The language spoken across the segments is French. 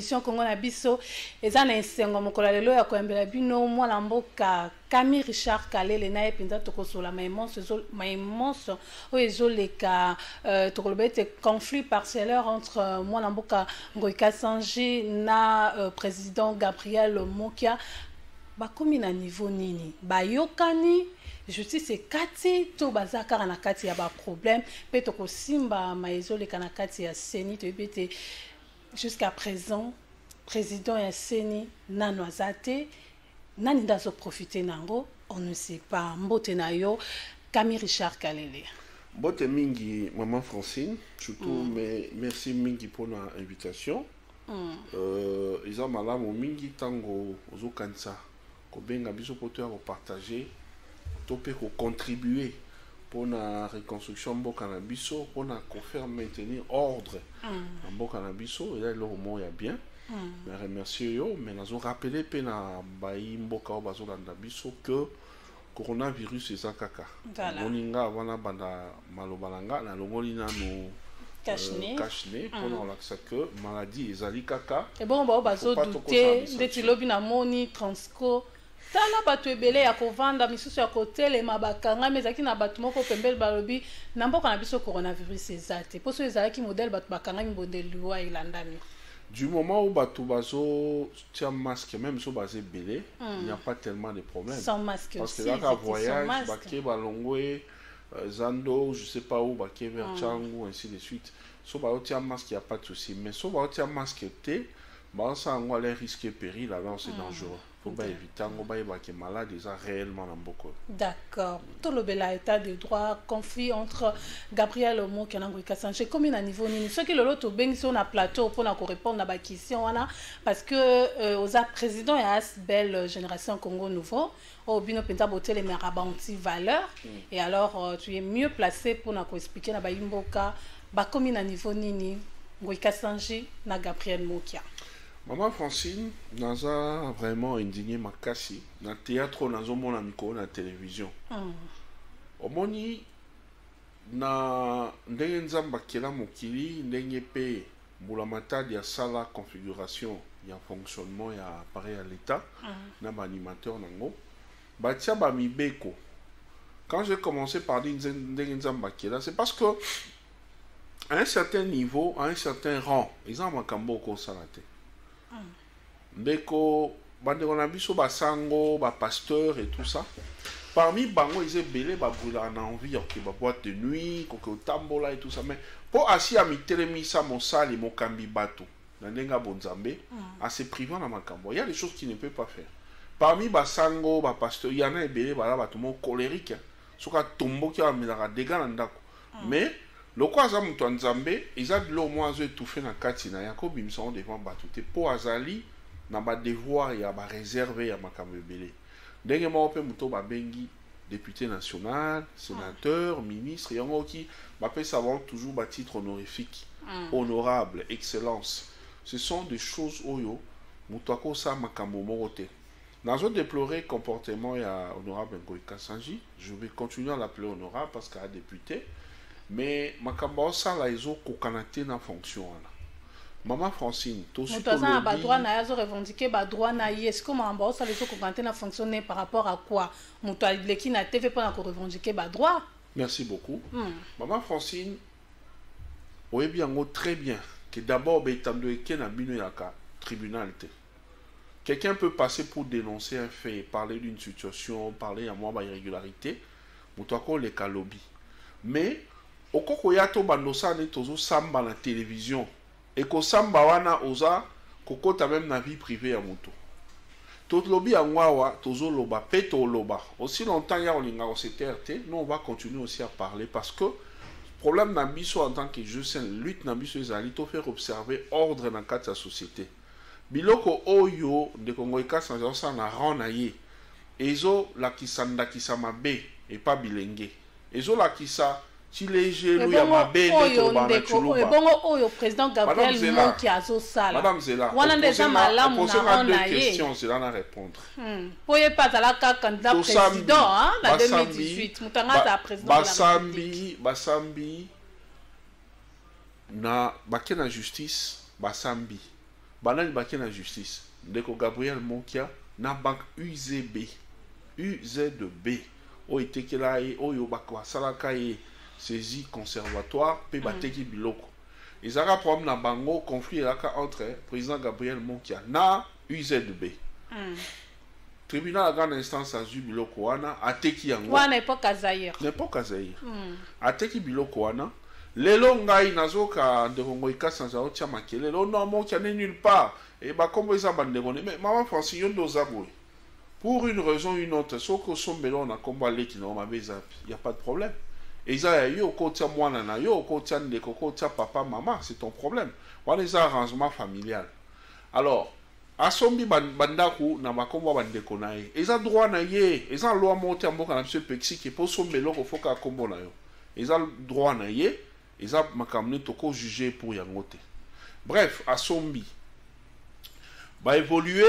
constitution Congo na biso eza na esengo mokolo lelo ya koyambela bino mwana mboka Camille Richard Kalele na epinza tokosola maimonso oyo ezoleka tokolobete conflit parcellaire entre mwana mboka Ngoyi Kasanji na président Gabriel Mokia bakomi na niveau nini bayokani justice kati to bazakara na kati ya ba problème pe to kosimba maezoleka na kati ya Seni to bete jusqu'à présent président ya Seni nano azate nani ndazo profiter nango on ne sait pas mbote na yo Camille Richard Kalele mbote mingi maman Francine surtout mais merci mingi pour l'invitation ils ont malamu mingi tango ozokanisa ko benga biso poto ya ko partager to pe ko contribuer pour la reconstruction mboka na biso pour na ko faire maintenir ordre en mboka na biso et là le moment ya bien mais remercier yo mais nazo rappeler pe na bayi mboka o bazo landa biso que coronavirus eza kaka moninga wana banda malobalanga na longoli na no cache-nez pour na laksa que maladie ezali kaka et bon ba bazo douter ndeti lobi na moni transco tala bato ebele ya kovanda misusu ya kotelema bakanga mezaki na bato moko pembele balobi na mboka na biso coronavirus ezate poso ezalaki modèle bato bakanga mibondeli wa elandami du moment où bato bazo tia masque même so bazé belé il n'y a pas tellement de problèmes sans masque parce aussi, que là voyage baké balongwe zando je sais pas où baké vers Tchangu ainsi de suite so ba tia masque il y a pas de souci mais so ba tia masque té ba ça on les risques péril alors c'est dangereux faut pas éviter on va évacuer malade déjà réellement dans beaucoup. D'accord. Tout le bel état de droit conflit entre Gabriel Mokia et Ngoyi Kasanji comme à niveau ni ce qui le lot ben sur un plateau pour répondre à la question parce que aux président et à belle génération Congo nouveau au bino penta boté les merabanti valeur et alors tu es mieux placé pour nous expliquer na ba imboka ba comme à niveau nini Ngoyi Kasanji na Gabriel Mokia. Maman Francine, naza vraiment indigné makasi na théâtre nazo mona miko na télévision. Omoni na ndenge nzamba kela mokili ndenge pe mbulamata ya sala configuration ya fonctionnement ya appareil à l'état na ba animateur nango batia ba mibeko. Quand j'ai commencé par dire ndenge nzamba kela, c'est parce que à un certain niveau, à un certain rang, exemple makambo ko salate. Ndeko bandeko na biso basango ba pasteur et tout ça parmi bango ils belé ba brûla na envie que ba boîte de nuit ko tambola et tout ça mais pour asi a mitelemi sa mosali mokambi bato na ndenga bonzambe à se privant na makambo il y a des choses qu'il ne peut pas faire parmi basango ba pasteur il y en a belé ba bato mo colérique soka tombo ki a melaka dégâts na ndako mais le quoi ça mutu nzambe ils de l'au moins étouffé na katina yako bimson devant batute pour azali na ba devoir ya ba réservé ya makambo belé ndenge mo pe muto ba bengi député national sénateur ministre yango ki ba peut savoir toujours ba titre honorifique honorable excellence ce sont des choses oyo muto ko sa makambo morote nazo déplorer comportement ya honorable Ngoyi Kasanji je vais continuer à l'appeler honorable parce qu'il a député. Mais makambo ça la iso kokanate na fonction là. Maman Francine, tout ce que on a droit na yazo revendiquer ba droit na est-ce que maman ça les iso kokanate na fonctionner par rapport à quoi? Muto aleki na TV pour na revendiquer ba droit. Merci beaucoup. Maman Francine, oui bien très bien que d'abord betando eke na bino yaka tribunal te. Quelqu'un peut passer pour dénoncer un fait, parler d'une situation, parler à moi ba irrégularité, muto ko le kalobi. Mais okoko yato bandosa ne tozo samba na télévision et ko samba wana oza kokota même na vie privée ya moto tout lobi ya ngwawa tozo loba peto loba aussi longtemps ya olinga o CTRT nous on va continuer aussi à parler parce que problème na biso en tant que je sais lutte na biso ezali to faire observer ordre na kati ya société biloko oyo de Ngoyi Kasanji ça na rang na ye ezo la kisanda kisama be et pas bilenge ezo la kisa si léger lui a ma belle et bon oyo président Gabriel Mokia azo sala madame Zela wana déjà malamu na deux questions c'est là à répondre poye pas à la candidat président hein la 2018 mutanga za président basambi na bakena justice basambi banani baki na justice ndeko Gabriel Mokia na banque UZB oyo etekela ye oyo basalaka ye saisie conservatoire pe bateki biloko ezaka problème na bango conflit ezaka entre président Gabriel Mokia na UZB tribunal à grande instance azwi biloko wana ateki yango wana époque Zaire ateki biloko wana lelo ngai nazoka ndeko ngoika sanza otia makele lo non Mokia n'est nulle part et bakombo eza bandeko mais maman Francis yondo zaboy pour une raison ou une autre, sauf que son melon a combattu qui n'ont pas il n'y a pas de problème. Et ça, yo kotia mwana na yo kotia ndeko kotia papa maman, c'est ton problème. Voilà les arrangements familial. Alors, asombi bandaku na makomba bandeko na ye. Eza droit na ye, eza loi monte mboka na monsieur Pexi qui pour son melon ko foka kombo na yo. Eza droit na ye, eza makamne toko juger pour yangote. Bref, asombi ba évoluer.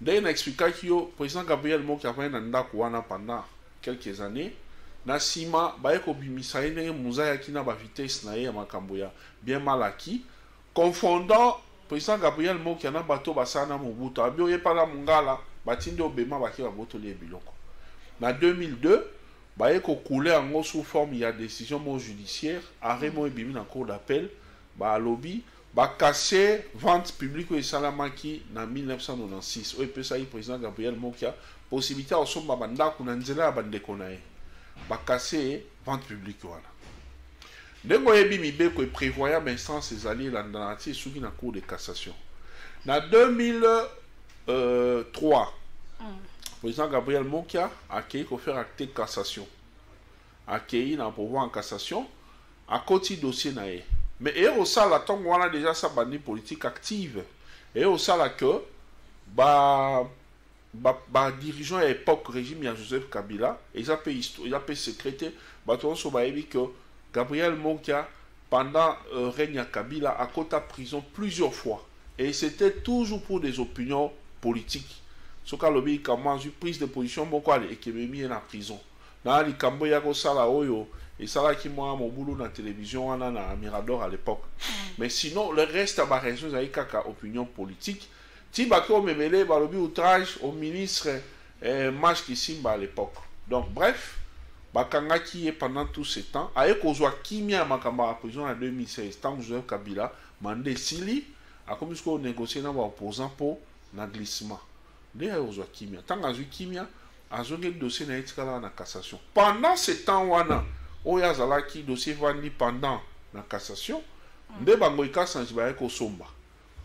D'ailleurs, expliqué que le président Gabriel Mokia a pendant quelques années. Nasima, Bayeko Bimisaïne, Mouzaya qui n'a pas vitesse naïe à Makamboya, bien mal acquis. Confondant président Gabriel Mokia na bateau Basana Mobutu, Abioye Pala Mungala, Batinde Obema Baki Baboto les Biloko. En 2002, Bayeko coulé en sous forme, il y a décision judiciaire, arrêt Mo Ebimi en cour d'appel, ba lobby. Ba cassé vente publique et salamaki en 1996 au président Gabriel Mokia possibilité au somba banda kunanzela bande konae ba cassé vente publique wana ndengo yebi mibeko prévoyable instance ces alliés landanatie sous na cour de cassation na 2003 président Gabriel Mokia a accueilli ko faire acte cassation accueilli na pouvoir en cassation à côté dossier nae. Mais et au ça la tombe on a déjà sa bandit politique active et au ça la que dirigeant à l'époque régime il y a Joseph Kabila et ils a fait secréter baton so baebi que Gabriel Mokia pendant règne à Kabila a côté prison plusieurs fois et c'était toujours pour des opinions politiques ce qu'a lobby comment une prise de position beaucoup et qui me mis en prison dans les Camboya ko sala oyo et ça là qui moi mon boulot dans la télévision on a Mirador à l'époque mais sinon le reste à ma raison j'ai kaka opinion politique ti bako me mêlé ba lobby outrage au ministre Mach Kisimba à l'époque donc bref bakanga qui est pendant tout ce temps avec kozwa kimia makamba à prison en 2016 tant Joseph Kabila mandé Sili a comme ce qu'on négocier dans opposant pour na glissement de kozwa kimia tant azu kimia azonge dossier na etikala na cassation pendant ce temps wana Oyazala qui dossier vandi pendant la cassation, de bangoika sanjibaye ko somba.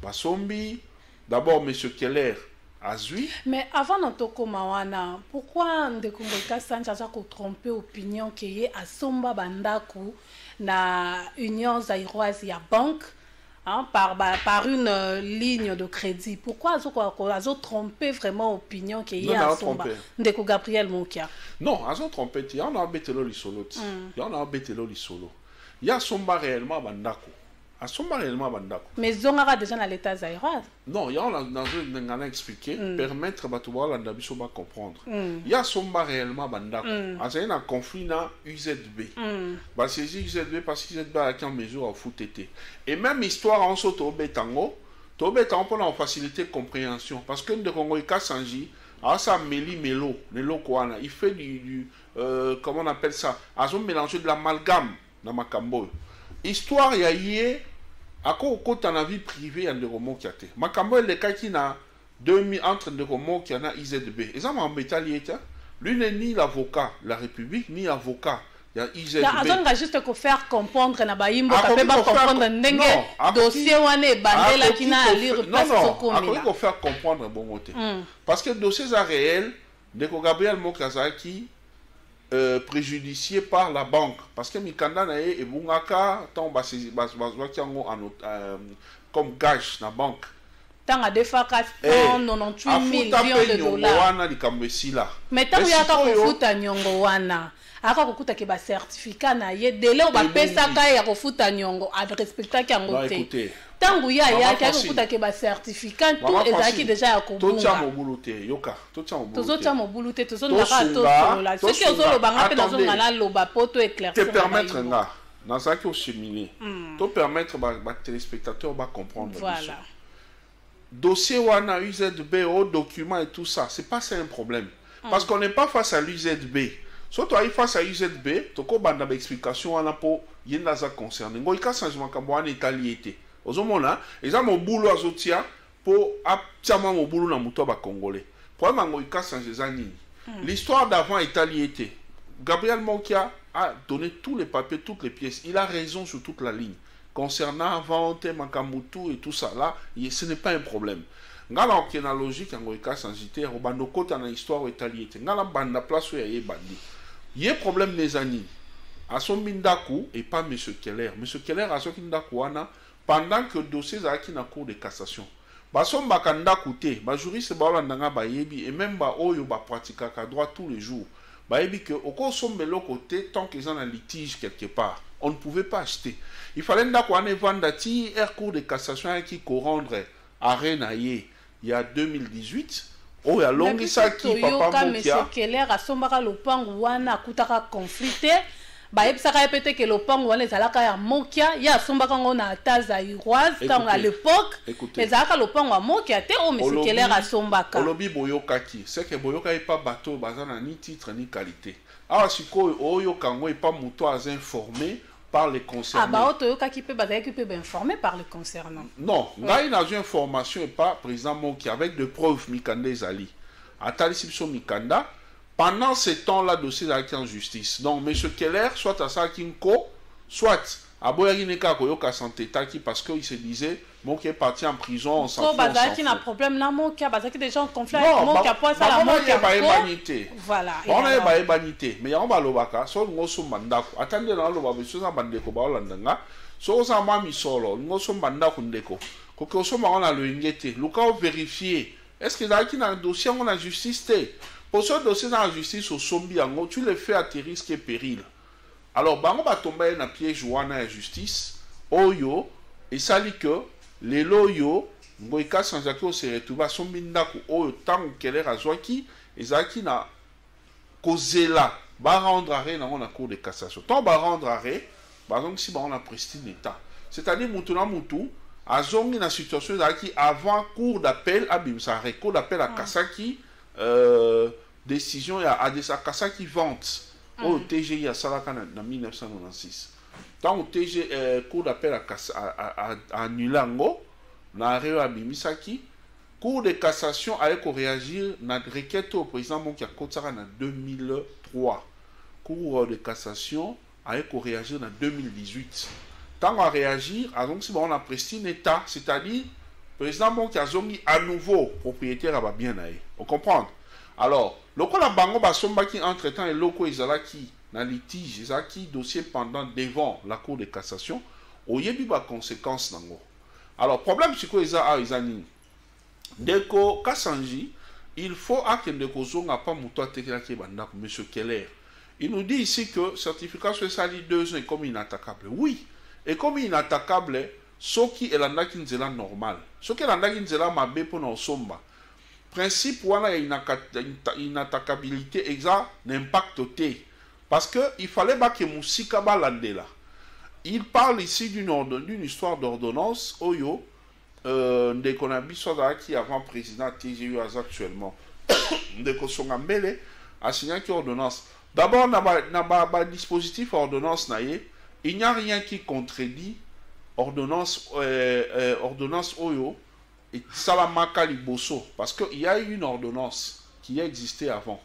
Basombi, d'abord M. Keller azui. Mais avant notre mawana, pourquoi Ndekungoika Sanchez a trompé opinion qui est à somba bandaku na Union Zaïroise ya banque hein, par une ligne de crédit? Pourquoi ils ont trompé vraiment opinion qui est à somba Ndeko Gabriel Mokia? Non, ils ont trompé. Il y en a embêté l'oli solo. Il y en a embêté l'oli solo. Il y a somba réellement bandako. À somba réellement bandako. Mais ils ont déjà dans l'état zaïrois. Non, il y en a dans un expliqué permettre à Batouba l'andabisoba comprendre. Il y a somba réellement bandako. Il y a un conflit dans UZB. Bah c'est UZB parce que UZB a en mesure à foutre. Et même histoire en saut au bétango, au bétango pour en faciliter compréhension parce que de Congo Sanji. Ah ça melo kwana il fait du comment on appelle ça ils ont mélangé de l'amalgame dans Makambo histoire ya yé ako kota na vie privée en de romo kiate Makambo le cas qui na 2000 entre de romo qui na IZB et ça m'a embêté lui n'est ni l'avocat la République ni avocat il y a IZB là on juste ko faire comprendre na baimbo kapé ba comprendre ndenge dossier wane bandela qui na lire parce que il faut faire comprendre bon côté parce que dossier est réel de Gabriel Mokazaki préjudicié par la banque parce que mikanda na e bungaka tant ba comme gage na banque tant à defaka 98 millions de dollars mais tant ya ka kofuta nyongo wana aka kokuta ke ba certificat na ye délai ba pesa ka ya kofuta nyongo a respecta ki yango te tangu ya ka kokuta ke ba certificat tout ezaki déjà ya kobunga to tsa mobulute yoka to tsa mobulute to tsa mobulute to zo ndaka to la ce que zo lo banga pe na zo ngala lo ba poto éclaircir te permettre nga na ça qui au cheminer to permettre ba téléspectateurs ba comprendre voilà dossier wana UZB, au document et tout ça, c'est pas ça un problème. Parce qu'on n'est pas face à l'UZB. Surtout face à UZB, tu as une explication pour yendaza concerné. Ngo ika changement kambo en Italie été. Ozomona, eza mo boulot azotia pour abtiama mo boulot na muto ba congolais. Problème ngo ika changer za nini. L'histoire d'avant Italie été. Gabriel Monkia a donné tous les papiers, toutes les pièces. Il a raison sur toute la ligne. Concernant vente, Makamutu et tout ça, là, ce n'est pas un problème. Ngala qui est la logique, en goïka sangité, robando côté en histoire italienne. Ngala banda place où il y a bandi. Il y a problème des années. À son bindaku et pas M. Keller. M. Keller a son bindaku pendant que le dossier a qui na cour de cassation. Bason bakanda koute, ba juriste ba landanga ba yebi et même ba oyo ba pratika ka droit tous les jours. Ba yebi que au cours sombe l'autre côté tant qu'ils ont un litige quelque part. On ne pouvait pas acheter. Il fallait qu'on ait vendu un cours de cassation qui correndre arrêt naïe il y a 2018. Oh, il y a longtemps ça qui papa Monsieur Keller a sombara le pan wana kutaka conflicté. Ba yebisa ka répéter que le pan wana ezalaka ya mokia ya sombaka ngona taza iroise tant à l'époque. Ezalaka le pan wa mokia te o Monsieur Keller a sombaka. Olobi boyokaki, c'est que boyoka est pas bateau bazana ni titre ni qualité. Ah siko oyo kango est pas muto az informé par les concernés. Ah bah otoyoka qui peut informé par les concernants. Non, là il a une information et pas président Moki avec de preuves Mikanda Zali. À Talisipso Mikanda, pendant ce temps-là, le dossier a été en justice. Donc M. Keller, soit à Sakinko, soit à Boyagineka Koyoka Santé Taki parce qu'il se disait Moki est parti en prison, on s'en fout. Bazaki n'a problème là, Moki a des gens conflit avec Moki a poisson à la Moki a voilà. On a pas ébanité, mais on va l'obaka, so ngoso mandako. Attendez là le babi so za bandeko ba olandanga. So za mami solo, ngoso mandako ndeko. Koko so ma on a le ngete. Luka vérifier. Est-ce que là qui dans le dossier on a justice té? Pour ce dossier dans la justice au sombi ango, tu le fais à tes risques et périls. Alors bango ba tomber na piège wana la justice. Oyo et ça dit que les loyo ngoika sanjaki se retrouva sombi ndako oyo tango Keller azwaki ezaki na kozela ba rendre arrêt dans la cour de cassation. Tant ba rendre arrêt, par exemple si on a prestige d'état. C'est-à-dire mutuna mutu azongi na situation ezaki avant cour d'appel à Bimsare, cour d'appel à Kasaki décision ya Adesa Kasaki vente au TGI à Salaka en 1996. Tant au TG cour d'appel à Nulango na arrêt à Bimisaki. Cour de cassation a réagi na requête au président Mokia Kotsara en 2003. Cour de cassation a réagi en 2018. Tant à réagir, donc si on a presté un état, c'est-à-dire président Mokia Zongi à nouveau propriétaire à bien aïe. On comprend. Alors, le cas la bango basomba qui entre-temps et loko izalaki na litige, izalaki dossier pendant devant la cour de cassation, au yebi ba conséquence nango. Alors, problème c'est quoi izani? Deko Kassanji, il faut que Ndeko Zonga pas moutoua tekelaki bandako, M. Keller. Il nous dit ici que certificat sur ça dit 2 ans est comme inattaquable. Oui, et comme inattaquable, ce qui est la normal. Ce qui est la mabe pour nos somba. Principe où inattaquabilité exact n'impacte té. Parce que il fallait pas que Moussika balandela. Il parle ici d'une histoire d'ordonnance, Oyo. Dès qu'on a mis qui avant président TGU actuellement dès qu'on s'en ambele a signé qui ordonnance d'abord na dispositif ordonnance il n'y a rien qui contredit ordonnance ordonnance Oyo et Salamaka Liboso parce que il y a eu une ordonnance qui a existé avant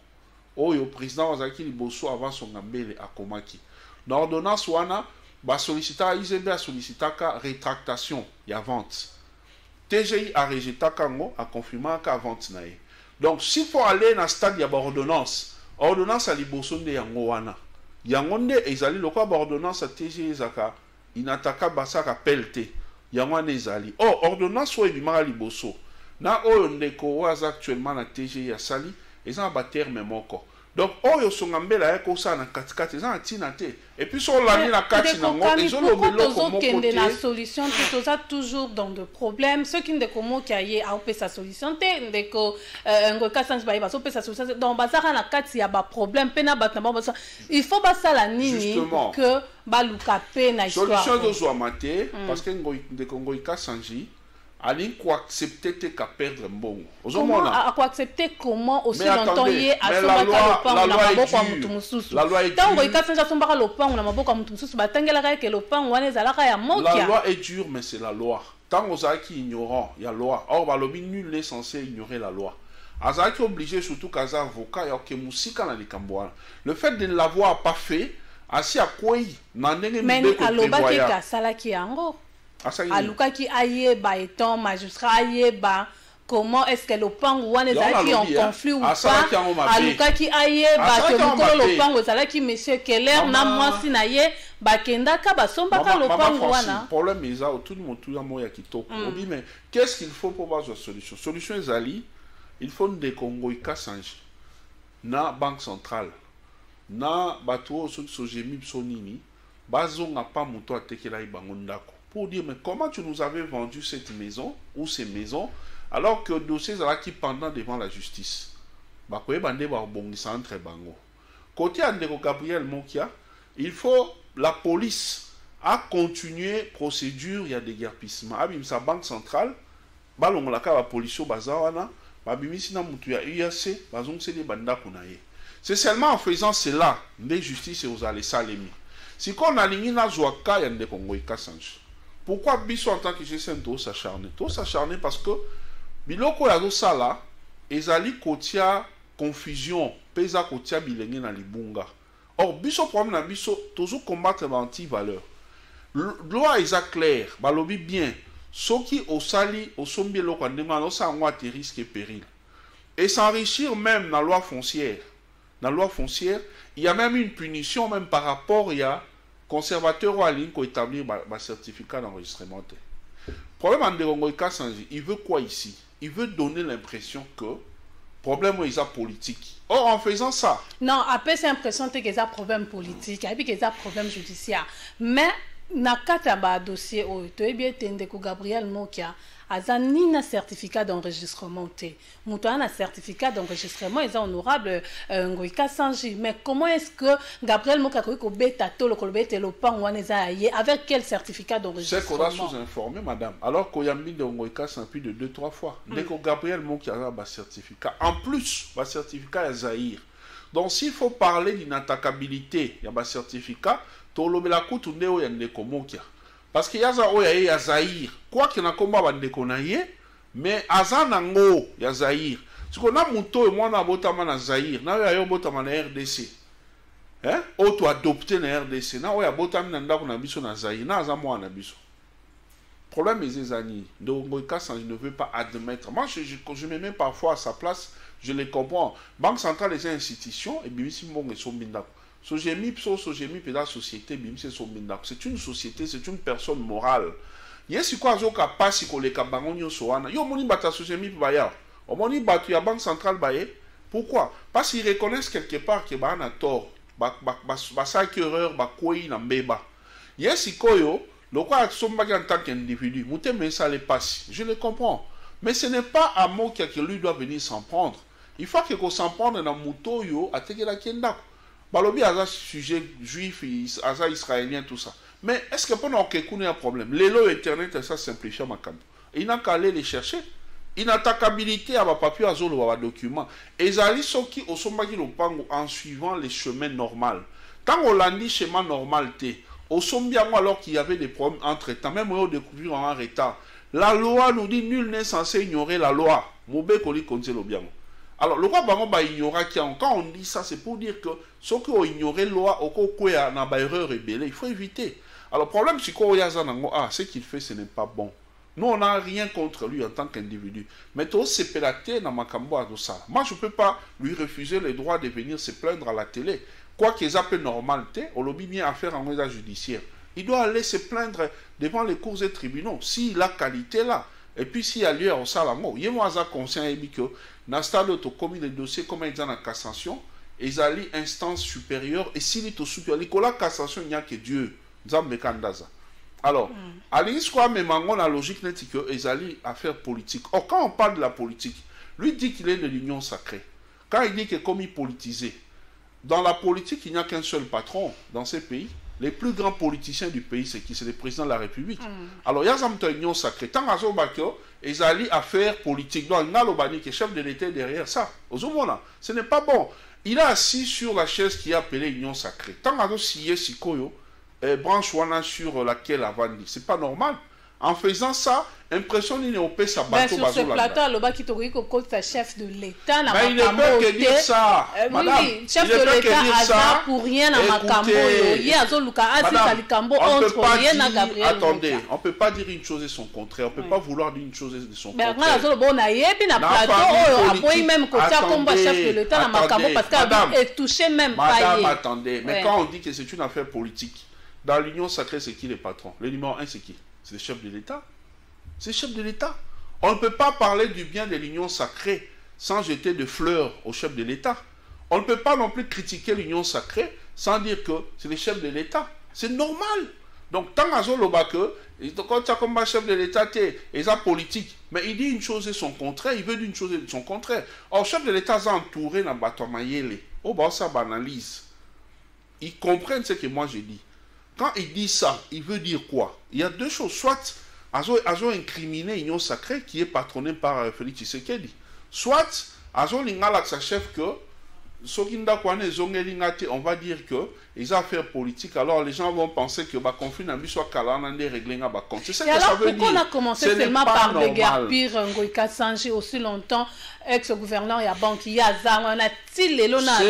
Oyo président Ozaki Liboso avant son ambele à Komaki l'ordonnance wana ba sollicita IZB a sollicita ka rétractation ya vente TGI a rejeté Kango, a confirmé qu'à vente naïe. Donc, s'il faut aller dans le stade, il y a une ordonnance. Ordonnance à l'Ibosonde Yangowana. Yangonde, ezali, le quoi ordonnance à TGI Zaka, inataka basaka pelte. Yangoane ezali. Oh, ordonnance soit ebimara Liboso. Na oyondeko waza actuellement na TGI à Sali, ils ont un terme moko. Donc, oyo songambela ya kosa na katikati za tinate. Et puis sur la la kati na ngo ezolo beloko moko te. La solution tout ça toujours dans de problèmes. Ceux qui ne komo qui aye a opé sa solution te ndeko ngo kasanji ba opé sa solution dans bazara na kati ya ba problème pena batna ba il faut ba sala nini que ba luka pe na histoire. Solution do zo amate parce que ngo ndeko ngo kasanji alingi koaccepte te ka perdre mbongo. Comment accepter comment aussi longtemps mais ye asombaka lopango na maboko ya mutu mususu. Tango ikasanja asombaka lopango na maboko ya mutu mususu batangelaka ke lopango wana ezalaka ya mokia. La loi est dure, mais c'est la loi. Tant ozalaki ignorant, il y a loi. Or balobi nul n'est censé ignorer la loi. Azalaki obligé, surtout kaza avocat ya ke musika na likambo wana. Le fait de ne l'avoir pas fait, asi akwei na ndenge mbeko prévoyant. Mais alobaki ka salaki yango. Alukaki ayeba étant magistrat ayeba comment est-ce que lopango wana ezalaki en conflit ou pas. Alukaki ayeba ke mukolo lopango ezalaki monsieur Keller na mwasi na ye bakendaka basombaka lopango wana. Problème est ça, tout le monde tout moya kitoko. Obi mais qu'est-ce qu'il faut pour avoir une solution? Solution ezali, il faut des Congo ikasange na banque centrale. Na bato sojemi sonini bazonga pas muto atekela ibango ndako. Pour dire, mais comment tu nous avais vendu cette maison ou ces maisons alors que le dossier est qui pendant devant la justice. Côté Andeko Gabriel Mokia, il faut la police a continué procédure, il y a des guerpissements. Abim sa banque centrale, balong la ka police au bazawana, babimisi na mutu ya UAC, bazong se des banda kunaye. C'est seulement en faisant cela, des justice et aux allés salemi. Si qu'on a ligné na Zouaka, il y a des Congo Kassange. Pourquoi Bisso en tant que GSM doit s'acharner? Doit s'acharner parce que biloko ya sala ezali kotia confusion pesa kotia bilenge na libunga. Or Bisso problème na Bisso toujours combattre l'anti-valeur. Loi est claire, balobi bien. Soki osali osombi loko ndenga no sa ngwa te risque et péril. Et s'enrichir même dans la loi foncière. Dans la loi foncière, il y a même une punition même par rapport à conservateur ou à ligne qui établit un certificat d'enregistrement. Problème en Derongo Kassanji, il veut quoi ici? Il veut donner l'impression que le problème est politique. Or, en faisant ça... Non, après, c'est l'impression que c'est un problème politique, et puis que c'est un problème judiciaire. Mais, dans le dossier, tu es bien entendu que Gabriel Mokia a ni un certificat d'enregistrement. Moutou a un certificat d'enregistrement, ils sont honorables, mais comment est-ce que Gabriel Mokia a bêta tolo kolbete le pan avec quel certificat d'enregistrement? C'est qu'on a sous-informé, madame. Alors qu'il y a mis de Ngoïka plus de 2-3 fois. Dès que Gabriel Mokia a un certificat, en plus, un certificat est Zahir. Donc s'il faut parler d'inattaquabilité, il y a un certificat, tolobela kutunde o yande komokia. Parce que yaza o ya Zahir. Quoi qu'il y a combat bandeko na ye, mais azanango ya Zahir. Si on a muto et moi na botama na Zahir, na yo botama na RDC. Hein? O to adopter na RDC. Na o ya botama na ndako na biso na Zahir. Na azamo na biso. Problème est zani. Donc je ne veux pas admettre. Moi je me mets parfois à sa place, je les comprends. Banque centrale est une institution et bien si mon sont bindako. Sojemip, et la société, c'est une société, c'est une personne morale. Yes, quoi, zoka passe ko le kabangonyo soana. Yo moni bata Sojemip baya. O moni batu ya banque centrale baye. Pourquoi? Parce qu'ils reconnaissent quelque part que ba na tort. Ba sa erreur ba koi na mbeba. Yes, koyo, le quoi somba en tant qu'individu. Mouté mais ça les passe. Je le comprends. Mais ce n'est pas à moi qui lui doit venir s'en prendre. Il faut que s'en prendre dans muto yo a teke la kenda. Balobi a un sujet juif, a israélien, tout ça. Mais est-ce que pendant qu'on ait un problème, les lois Internet, ça simplifie ma camp. Il n'a qu'à aller les chercher. Inattaquabilité à ma papier à zolo à document. Et zali soki au sombaki lo pango en suivant les chemins normaux. Tant on l'a dit chemin normal au sombiango alors qu'il y avait des problèmes entre temps, même on découvrir en retard. La loi nous dit nul n'est censé ignorer la loi. Moube koli konze lo biango. Alors, le roi Baron va ignorer quand on dit ça, c'est pour dire que ceux qui ont ignoré la loi, qui ont une erreur rebelle, il faut éviter. Alors, le problème, c'est ce qu'il fait, ce n'est pas bon. Nous, on n'a rien contre lui en tant qu'individu. Mais tout c'est pélaté dans ma cambo à ça. Moi, je ne peux pas lui refuser le droit de venir se plaindre à la télé. Quoi qu'ils appellent normalité, on lobby bien à faire en état judiciaire. Il doit aller se plaindre devant les cours et tribunaux. S'il a qualité là, et puis s'il y a lieu au salamo, il y a moi conscient et que dans le stade où commis les dossiers comme ils ont en cassation, ils ont instance supérieure et s'il est au supérieur, la cassation il n'y a que Dieu. Alors, à l'histoire même la logique n'est que ils allaient à faire politique. Or quand on parle de la politique, lui dit qu'il est de l'union sacrée. Quand il dit que comme il politisé, dans la politique il n'y a qu'un seul patron dans ces pays. les plus grands politiciens du pays, c'est qui? C'est le président de la République. Alors, il y a une union sacrée. Tant que ils allaient à faire politique. Donc, il y a le chef de l'État derrière ça. Ce n'est pas bon. Il a assis sur la chaise qui est appelée union sacrée. Tant que scié sikoyo, branche sur laquelle avandi. C'est pas normal. En faisant ça, impression n'est pas sa bateau. Sur ce plateau, Aloba qui t'aurait côté chef de l'État, mais il ne peut que dire ça. Madame, oui, chef de l'État a pour rien à Makambo. Attendez, on ne peut pas dire une chose et son contraire. On ne peut pas vouloir dire une chose et son contraire. Madame, attendez. Mais quand on dit que c'est une affaire politique, dans l'union sacrée, c'est qui les patrons? Le numéro 1, c'est qui? C'est le chef de l'État. C'est le chef de l'État. On ne peut pas parler du bien de l'union sacrée sans jeter de fleurs au chef de l'État. On ne peut pas non plus critiquer l'union sacrée sans dire que c'est le chef de l'État. C'est normal. Donc, tant que quand tu as comme chef de l'État, il est politique. Mais il dit une chose et son contraire. Il veut dire une chose et son contraire. Or, le chef de l'État est entouré dans Batomayele. Oh, bah, ça banalise. Ils comprennent ce que moi je dis. Quand il dit ça, il veut dire quoi? Il y a deux choses. Soit, ils ont incriminé l'union sacrée qui est patronnée par Félix Tshisekedi. Soit, ils ont dit à sa chef que, on va dire que les affaires politiques, alors les gens vont penser que le conflit n'a pas soit réglé. C'est ce que ça veut dire. Pourquoi on a commencé seulement par déguerpir Ngoïka Sanji aussi longtemps, ex-gouverneur et à Banki Yazan, on a-t-il les lonas?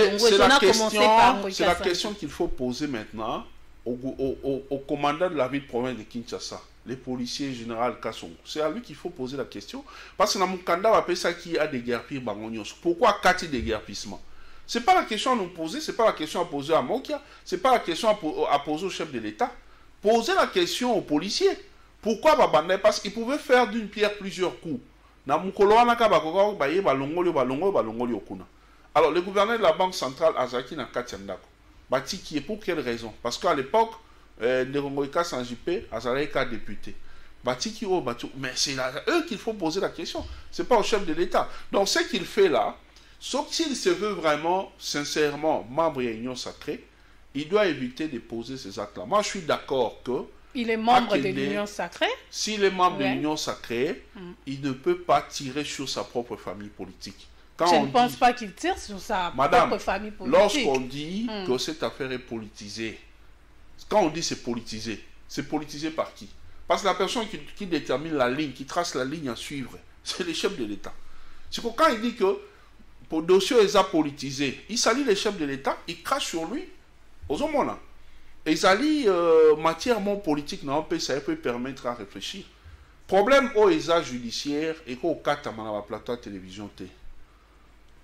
C'est la question qu'il faut poser maintenant au commandant de la ville de province de Kinshasa, les policiers général Kassongo. C'est à lui qu'il faut poser la question. Parce que dans mon candidat, on appelle ça qui a déguerpir Bangonios. Pourquoi 4 déguerpissements? Ce n'est pas la question à nous poser, ce n'est pas la question à poser à Mokia, ce n'est pas la question à poser au chef de l'État. Posez la question aux policiers. Pourquoi Babanda? Parce qu'ils pouvaient faire d'une pierre plusieurs coups. Alors, le gouverneur de la Banque centrale, Azaki Nakatiandako, Bati qui est pour quelle raison? Parce qu'à l'époque, Ngoïka Sanjipé, Azareka député. Bati qui au Batu. Mais c'est à eux qu'il faut poser la question. Ce n'est pas au chef de l'État. Donc, ce qu'il fait là, sauf s'il se veut vraiment, sincèrement, membre de l'Union sacrée, il doit éviter de poser ces actes-là. Moi, je suis d'accord que... Il est membre de l'Union sacrée. S'il est membre de l'Union sacrée, il ne peut pas tirer sur sa propre famille politique. Quand je ne pense pas qu'il tire sur sa propre famille politique. Lorsqu'on dit que cette affaire est politisée, quand on dit c'est politisé par qui? Parce que la personne qui détermine la ligne, qui trace la ligne à suivre, c'est le chef de l'État. C'est que quand il dit que pour le dossier est politisé, il salit le chef de l'État, il crache sur lui. Aux hommes, il salit matière mon politique, non, ça peut permettre à réfléchir. Problème au ESA judiciaire et au cas de la plateau télévision T.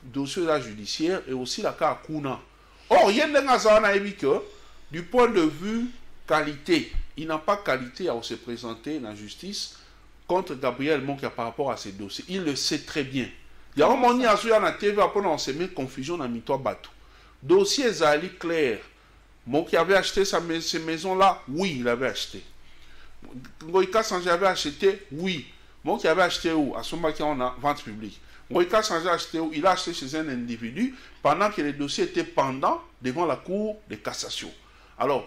Dossier judiciaire et aussi la cas Kuna. Or, il y a que du point de vue qualité, il n'a pas qualité à se présenter dans la justice contre Gabriel Monkia par rapport à ces dossiers. Il le sait très bien. Il y a un moment où il y a une TV, après on s'est mis confusion dans le bateau. Dossier Zali clair. Monki avait acheté ces maisons-là? Oui, il avait acheté. Ngoïka Sanji avait acheté? Oui. Monki avait acheté où? À ce moment où on a vente publique. Ngoïka Sanji a acheté où? Il a acheté chez un individu pendant que les dossiers étaient pendants devant la cour de cassation. Alors,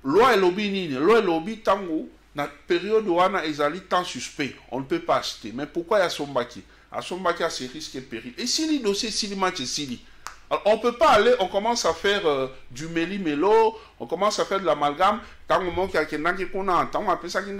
loi et lobby, tango, dans la période où on a ezali temps suspect, on ne peut pas acheter. Mais pourquoi il y a Sombaki? À Sombaki, il y a ces risques et périls. Et si les dossiers, si les matchs, si alors, on ne peut pas aller, on commence à faire du méli-mélo, on commence à faire de l'amalgame, tant au moment qu'il y a quelqu'un qui connaît, tant on appelle ça qu'il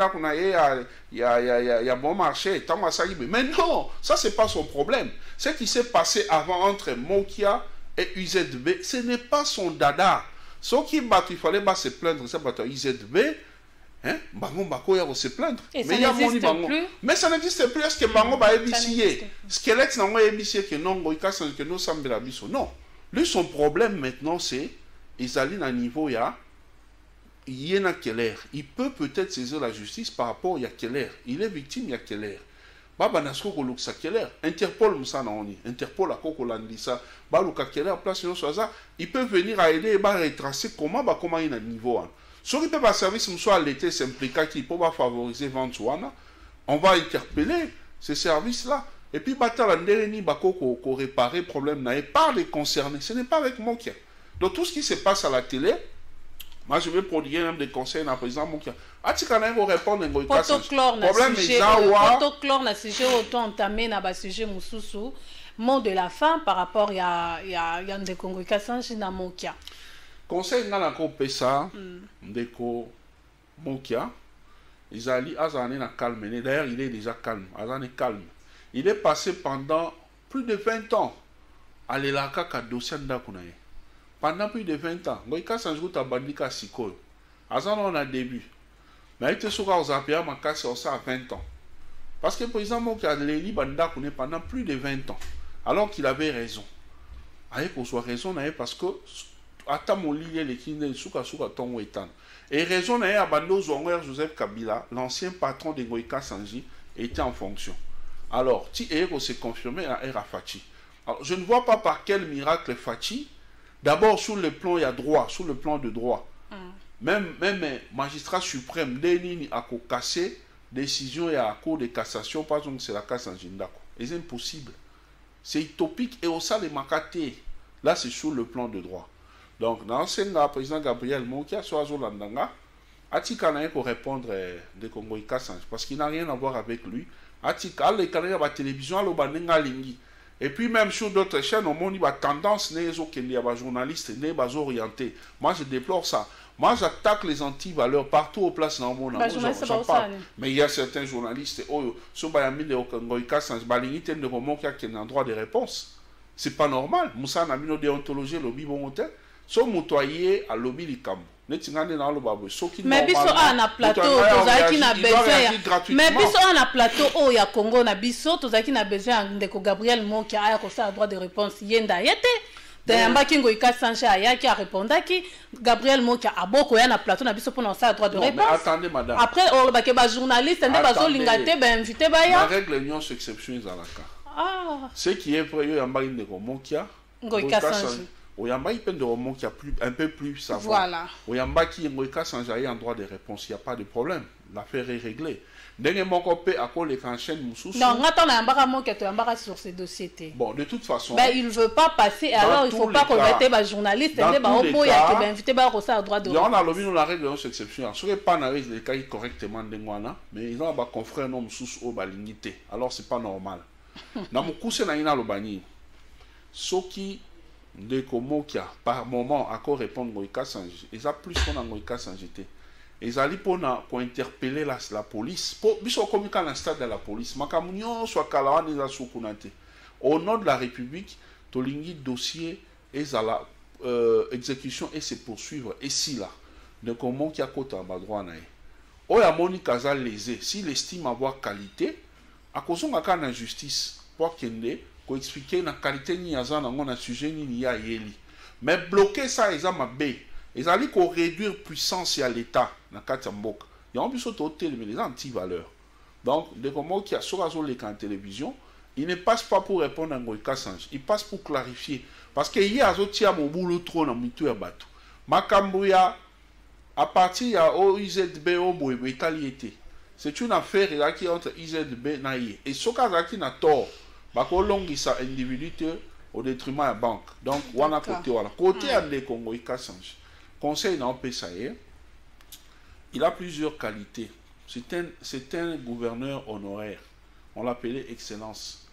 y a bon marché, tant on a ça. Mais non, ça, ce n'est pas son problème. Ce qui s'est passé avant entre Mokia et UZB, ce n'est pas son dada. Ce qui bat, il fallait se plaindre, c'est battre UZB, hein, Bango Bako ya se plaindre. Et mais ça n'existe plus. Mais ça n'existe plus. Est-ce que Bango va ébicier? Squelette n'a pas ébicier que non, Goïka sans que nous sommes la biso. Non. Lui, son problème maintenant, c'est ils allaient à un niveau, il y a Keller. Il peut peut-être saisir la justice par rapport à Keller. Il est victime, il y a Keller. Baba Nasko Koluksa Keller. Interpol, Interpol a Kokolandisa. Baluka Keller, place sur ça. Il peut venir à aider et retracer comment il a un niveau. Ce qui peut pas servir, soit l'été s'impliquer qui peut favoriser vente, on va interpeller ces services-là. Et puis, réparer le problème par les concernés. Ce n'est pas avec Mokia. Donc, tout ce qui se passe à la télé, Moi, je vais prodiguer même des conseils à président Mokia. Atikana va répondre à Ngoïka Sanji. Problème est protocole na sujet autant entamé na ba sujet mususu. Mot de la fin par rapport à Ndeko Ngoïka Sanji na Mokia. Conseil na ko pesa Ndeko Mokia. Izali azane na calme. D'ailleurs, il est déjà calme. Azane calme. Il est passé pendant plus de 20 ans à l'elaka ka dossier ndakunaye. Pendant plus de 20 ans, Ngoïka Sanji a bandika sikol. Azan on a début. Mais il était sur Zapia Makasi à 20 ans. Parce que le président Mokia Leli Banda pendant plus de 20 ans. Alors qu'il avait raison. Avec pour soit raison, parce que Atamoli les Kinde Souka Souka Tongo Etan. Et raison à Bando Zouangouer Joseph Kabila, l'ancien patron de Ngoïka Sanji, était en fonction. Alors, si Ero s'est confirmé à Era Fachi. Alors, je ne vois pas par quel miracle Fachi. D'abord, sur le plan, il y a droit, sur le plan de droit. Même magistrat suprême, Denini a cassé décision et à cour de cassation, par exemple, c'est la casse en Jindako. C'est impossible. C'est utopique et au sein des Makaté. Là, c'est sur le plan de droit. Donc, dans le président Gabriel Mokia, soit Zolandanga, Atika n'a pour répondre de Congo Kassange, parce qu'il n'a rien à voir avec lui. Atika, les Canadiens, la télévision, le Lingi. Et puis même sur d'autres chaînes, on dit que tendance n'est pas journaliste, n'est pas orienté. Moi, je déplore ça. Moi, j'attaque les anti-valeurs partout au place dans le monde. Mais il y a certains journalistes qui ont un droit de réponse. C'est pas normal. Moussa n'a pas déontologie, lobby montagne. Sont motoyés à lobby l'icam. Mais biso na plateau tozaki na besoin mais biso na plateau o ya Congo na biso tozaki na besoin Ndeko Gabriel Mokia aya ko sa droit de réponse yenda yete Tayamba Kingo Ika Sanche aya qui a répondaki Gabriel Mokia aboko ya na plateau na biso pour sa droit de réponse. Attendez madame. Après on ba ke ba journaliste ndé bazo lingate ba invité ba ya. La règle union exception ezalaka. Ah. Ce qui est vrai yo yamba Ndeko Mokia Ngoïka Sanche. Oyamba il peine de roman qui a un peu plus savoir. Voilà. Oyamba qui Ngoïka Sanji a un droit de réponse, il n'y a pas de problème. L'affaire est réglée. Dernier mon copé à quoi les enchaîne Moussous. Non, attends, Yambara Mokia tu Yambara sur ces dossiers. Bon, de toute façon. Ben il veut pas passer. Alors il faut pas qu'on mette les journalistes, les barobo il y a qui invité ba rosa droit de. On a lobby nous la règle de exception. Ce n'est pas n'arrive les cas correctement d'Engwana, mais ils ont ba confrère nom Moussous au balingité. Alors c'est pas normal. Na mukuse na ina lobani. Soki Ndeko Mokia, par moment, encore répondre Ngoïka Sanji. Ils ont plus qu'on a Ngoïka Sanji. Ils ont dit pour interpeller la police. Pour biso communiquer dans le stade de la police. Makamunyo soit kalawan ils ont soukunate. Au nom de la République, tolingi dossier et à la exécution et se poursuivre. Et si là, Ndeko Mokia kota ba droit nae. Oya moni kaza lésé. S'il estime avoir qualité, à cause de la justice, pour kende. Pour expliquer la qualité ni yazan dans un sujet ni ya yeli. Mais bloquer ça, ils ont ma baie. Ils allaient qu'on réduire puissance à l'État dans Katiambok. Il y a un peu sauté les anti-valeurs. Donc, dès qu'on qui a sur la télévision, il ne passe pas pour répondre à Ngoïka Sanji. Il passe pour clarifier. Parce que hier, il y a mon boulot trop dans le bateau. Makambouya, à partir de IZB au Boébo, c'est une affaire qui est entre IZB et Naïe. Et ce cas qui n'a tort. Bakolongisa individualité au détriment de la banque. Donc, wana côté wala. Côté de Congo Kassange. Conseil dans PSAE, il a plusieurs qualités. C'est un gouverneur honoraire. On l'appelait excellence.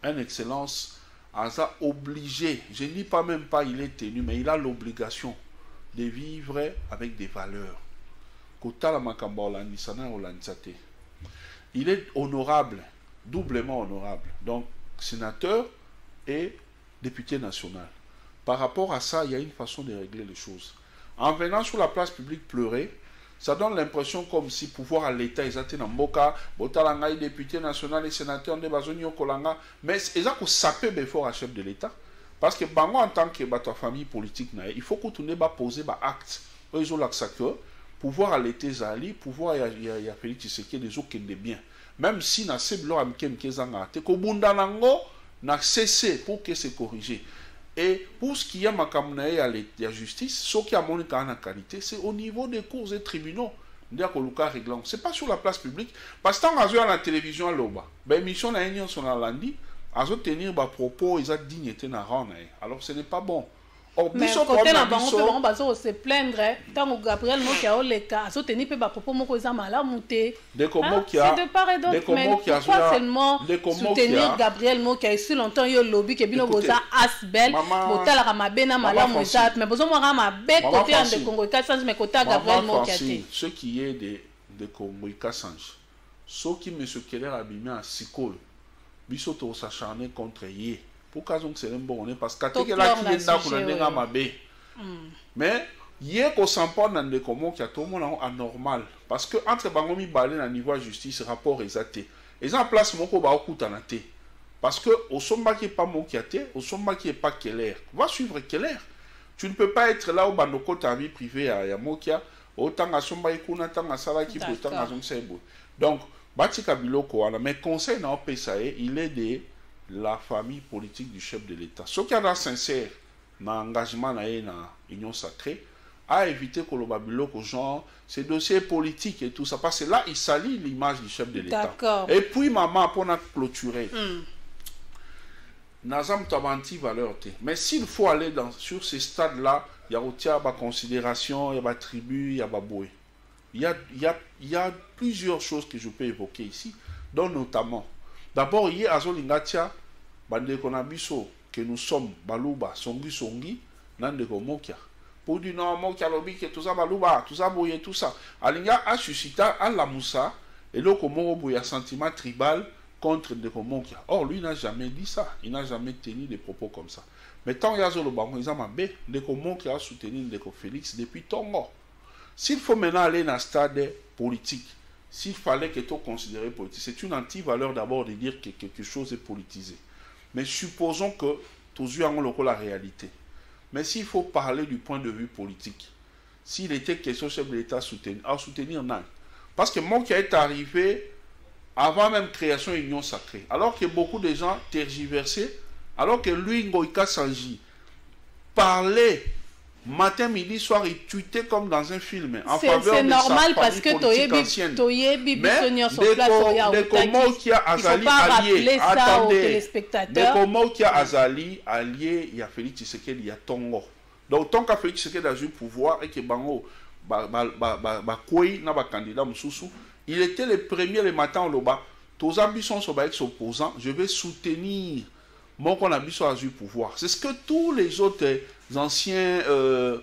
Un excellence, Aza obligé. Je ne dis pas même pas il est tenu, mais il a l'obligation de vivre avec des valeurs. Kota la makamba olandisana olandisate. Il est honorable, doublement honorable. Donc, sénateur et député national. Par rapport à ça, il y a une façon de régler les choses. En venant sur la place publique pleurer, ça donne l'impression comme si pouvoir à l'État, ils étaient dans Mboka, Botalanga, député national et sénateur, mais ils ont sapé fort à chef de l'État. Parce que Bango, en tant que famille politique, il faut que tu n'aies pas posé acte. Ils ont l'accès que pouvoir à l'État, pouvoir il y a Félix Tshisekedi des autres qui est bien. Même si na seblo amkem kezanga te ko bunda nango na cessé pour que c'est corrigé. Et pour ce qui est makamuna et la justice, ce qui a mon qualité, c'est au niveau des cours et tribunaux. C'est pas sur la place publique. Parce que quand on a la télévision à l'Oba, ben mission na union son lundi, à tenir des propos, ils ont dignité na rang. Alors ce n'est pas bon. mais côté na bango pe bango bazo se plaindre tant Gabriel Mokia oleka azo tenir pe ba propos moko za malamu te de Komokia c'est de part et d'autre mais pourquoi seulement soutenir Gabriel Mokia si longtemps yo lobby ke bino boza asbel botala ka mabena malamu ezat mais bozo mwa mabe côté de Congo Kassange mais côté Gabriel Mokia te ce qui est de Congo Kassange ceux qui me Keller abimé à Sikol biso to s'acharner contre yé pour cas on c'est un bon parce que que là qui est dans la mabe mais hier qu'on s'en parle dans des communs qui a tout le monde anormal parce que entre bangomi balé na niveau justice rapport exacté ils en place mon ko ba okutanate parce que au somba qui est pas mon qui a été au somba qui est pas Keller va suivre Keller tu ne peux pas être là au banoko ta vie privée à Mokia autant à somba ikuna tant à sala qui peut tant à zonsebo donc Batika Biloko mais conseil na PSAE il est de la famille politique du chef de l'État. Ce qui est sincère dans l'engagement dans l'Union sacrée, a évité que le Babiloko genre ces dossiers politiques et tout ça. Parce que là, il salit l'image du chef de l'État. Et puis, maman, pour nous clôturer, Nazam Tabanti valeur. Mais s'il faut aller sur ces stades-là, il y a aussi des considérations, il y a des tribus, il y a des bouées. Il y a plusieurs choses que je peux évoquer ici, dont notamment, d'abord, il y a Azolingatia, Bande Konabiso, que nous sommes, Balouba, Songi, Nandeko Mokia. Pour du nom, Mokia Lobi, que tout ça, Balouba, tout ça, Boye, tout ça. Alinga a suscité à la Moussa, et là, comment il y a un sentiment tribal contre Ndeko Mokia. Or, lui n'a jamais dit ça, il n'a jamais tenu des propos comme ça. Mais tant qu'il y a Zolobango, ils ont mabé, Ndeko Mokia a soutenu Ndeko Félix depuis Tongo. S'il faut maintenant aller dans le stade politique, s'il fallait que tout considéré politique, c'est une anti-valeur d'abord de dire que quelque chose est politisé. Mais supposons que tous avons la réalité. Mais s'il faut parler du point de vue politique, s'il était question chef de l'État à soutenir non. Parce que moi qui est arrivé avant même création de l'Union sacrée, alors que beaucoup de gens tergiversaient, alors que lui, Ngoïka Sanji, parlait matin, midi, soir, il tweetait comme dans un film. C'est normal parce que Toyebi Bissonnier sur place, il ne faut pas rappeler ça aux téléspectateurs. Mais comment qui a Azali, allié, il y a Félix Tshisekedi, il y a Tongo. Donc, tant que Félix Tshisekedi a eu le pouvoir et que Bango, candidat Moussoussou, il était le premier le matin au Loba. Tous ambitions sont avec ses opposants, je vais soutenir mon qu'on a eu le pouvoir. C'est ce que tous les autres anciens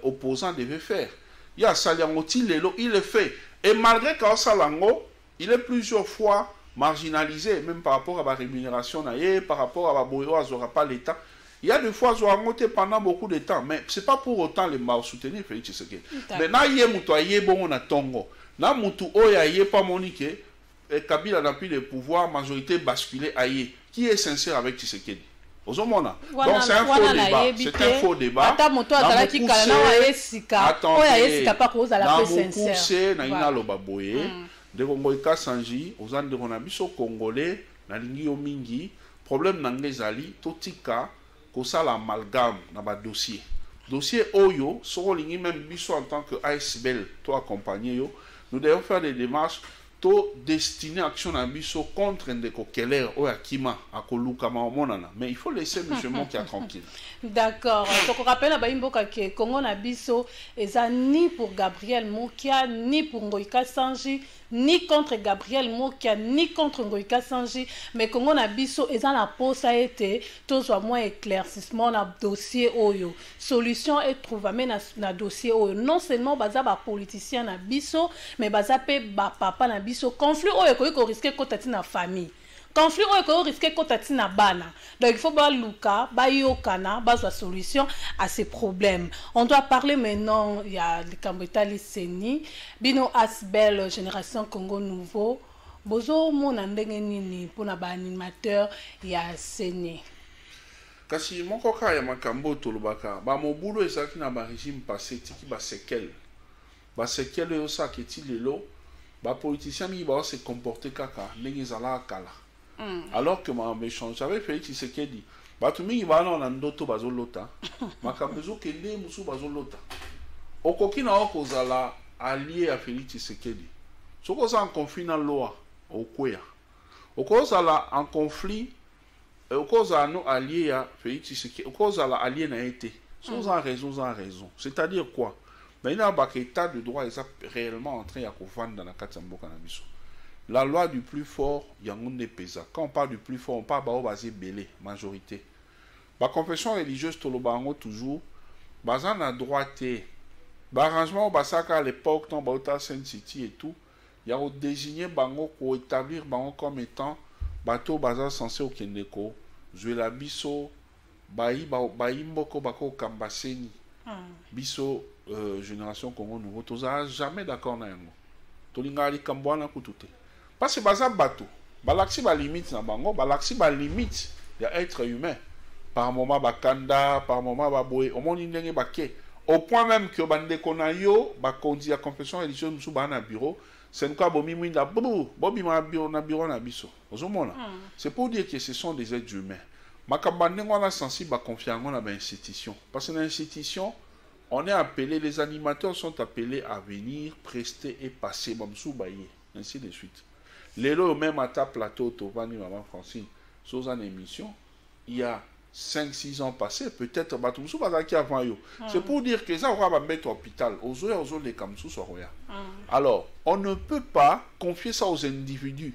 opposants devaient faire. Il y a Saliangoti Lelo, il le fait. Et malgré qu'en Salango, il est plusieurs fois marginalisé, même par rapport à la rémunération, par rapport à la Boyo, à pas l'État. Il y a des fois, ils ont monté pendant beaucoup de temps, mais ce n'est pas pour autant les mal soutenir Félix Tshisekedi. Mais là, il y a un bon on a Tongo. Là, il y a pas Monique, et Kabila n'a plus le pouvoir, majorité basculée aïe. Qui est sincère avec Tshisekedi? Donc c'est un faux débat. C'est un faux débat. Problème n'angezali totika kosala amalgame na ba dossier. Dossier Oyo, Sorolingi même biso en tant que ASBL, toi accompagné yo, nous devons faire des démarches to destiner action à biso contre Ndeko Keller ou Akima à Kolukama monana. Mais il faut laisser M. Mokia tranquille. D'accord. Donc on rappelle à Baimboka que Congo na biso eza ni pour Gabriel Mokia ni pour Ngoïka Sanji ni contre Gabriel Mokia ni contre Ngoïka Sanji mais Congo na biso eza na posa été tout soit moins éclaircissement na dossier Oyo. Solution est trouvée na dossier Oyo. Non seulement baza ba politicien na biso mais baza pe ba papa na biso conflit Oyo ko risquer ko tati na famille. Conflit Oyo risquer ko tati na bana. Donc il faut ba luka ba yokana ba la solution à ces problèmes. On doit parler maintenant il y a le Kambetali Seni bino Asbel génération Congo nouveau bozo mona ndenge nini pona ba animateur ya Seni. Kasi moko ka ya makambo tolobaka ba mobulo ezaki na ba régime passé tiki ba séquelles yo sa keti lelo ba politiciens mi ba se comporter kaka ndenge zala kala. Alors que ma méchant j'avais fait Tshisekedi batu mingi bana na ndoto bazolota makambezo kende musu bazolota okoki na okozala allié à Félix Tshisekedi soko za en conflit na loi okweya okozala en conflit okozala no allié à Félix Tshisekedi okozala allié na été Sans en raison. C'est-à-dire quoi? Mais il y a un état de droit est réellement en train de vendre dans la Katsambo Cannabis. La loi du plus fort, il y a un pesa. Quand on parle du plus fort, on parle de basé belé, majorité. La confession religieuse, tolobango toujours, basant la droite, l'arrangement au Basaka à l'époque, dans Bauta Saint City et tout, il y a désigné bango pour établir bango comme étant bateau bazar censé au Kendeko, Zuela Biso, Bayi Mboko Bako Kambaseni, Biso, génération Congo Nouveau, tous jamais d'accord na yango. Tolingali Kambouana Koutoute. Parce que bazar bateau, balaxi ba limite na bango, balaxi ba limite de être humain. Par moment bakanda, par moment baboé, au monde indenge baké. Au point même que bande konayo, bakondi à confession religieuse musu ba na bureau, c'est quoi bomi mwinda bobi ma bureau na biso. Ozomona. C'est pour dire que ce sont des êtres humains. Makambande ngona sensible à confiance dans l'institution. Parce que dans l'institution, on est appelé, les animateurs sont appelés à venir, prester et passer, ainsi de suite. Les lots, même à ta plateau, Tovani, Maman Francine, sous une émission, il y a 5-6 ans passés, peut-être, c'est pour dire que ça va mettre au hôpital, alors, on ne peut pas confier ça aux individus.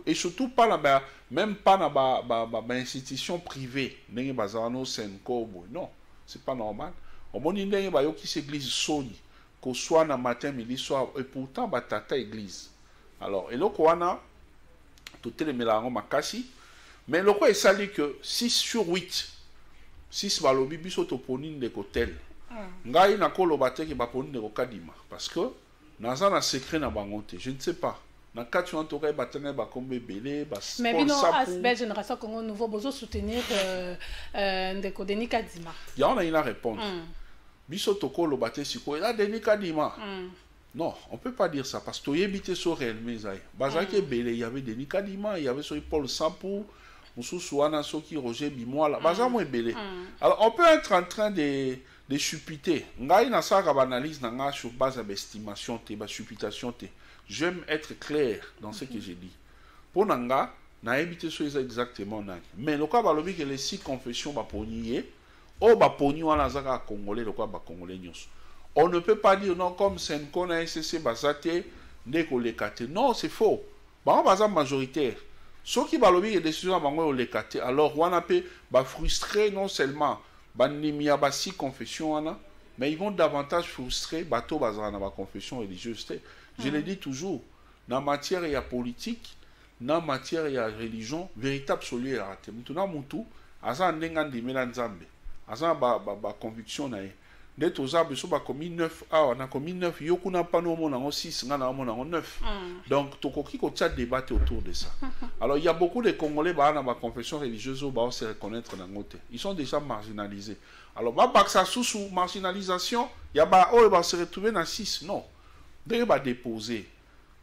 Et surtout pas même pas dans les institutions privées. Non, c'est pas normal. Au monde, il y a une église soni, qu'on soit dans matin, midi, soir, et pourtant, batata église. Alors, et là, on a tout les mélanges makasi, mais le quoi est ça dit que 6 sur 8, 6 balobi biso toponine de hôtel. Ngai na ko lobate ki baponine de kadima parce que dans un secret na bangote, je ne sais pas. Na kati on toka batene ba kombe belé ba sponsor. Mais bino asbel génération Congo Nouveau bozo soutenir ndeko Denis Kadima. Ya on a une réponse. Biso toko lobate siko la Denis Kadima. Non, on peut pas dire ça parce que tu habité sur réellement ça. Bazaki belé, il y avait Denis Kadima, il y avait sur Paul Sampou, Moussouana Soki Roger Bimoala, bazamo belé. Alors on peut être en train de supputer. Ngai na sa analyse na sur base d'estimation te, ba supputation te. J'aime être clair dans ce que j'ai dit. Pour Nanga, na habité sur exactement nani. Mais le cas balobi que les 6 confessions ba ponier, o ba poni wana zaka congolais le quoi ba congolais nyos. On ne peut pas dire non comme Senko na SCC basate ndeko lekate. Non, c'est faux. Ba baza majoritaire. Ceux qui balobi les décisions bango lekate, alors wana pe ba frustré non seulement ba nimia ba 6 confessions wana, mais ils vont davantage frustrer bato bazana ba confession religieuse. Je le dis toujours, dans matière il y a politique, dans matière il y a religion, véritable solution est raté. Maintenant, Moutou, Azan Nengan de Mélanzambe, Azan ba conviction nae. Dès aux arbres, so ba commis 9, on a commis 9, Yokuna Pano mon 6, on a 9. Donc, Tokoki ko tcha débattre autour de ça. Alors, il y a beaucoup de Congolais ba na ba confession religieuse ba se reconnaître dans ngote. Ils sont déjà marginalisés. Alors, ba baksa sous marginalisation, il y a ba ba se retrouver dans 6, non. Dès que déposer,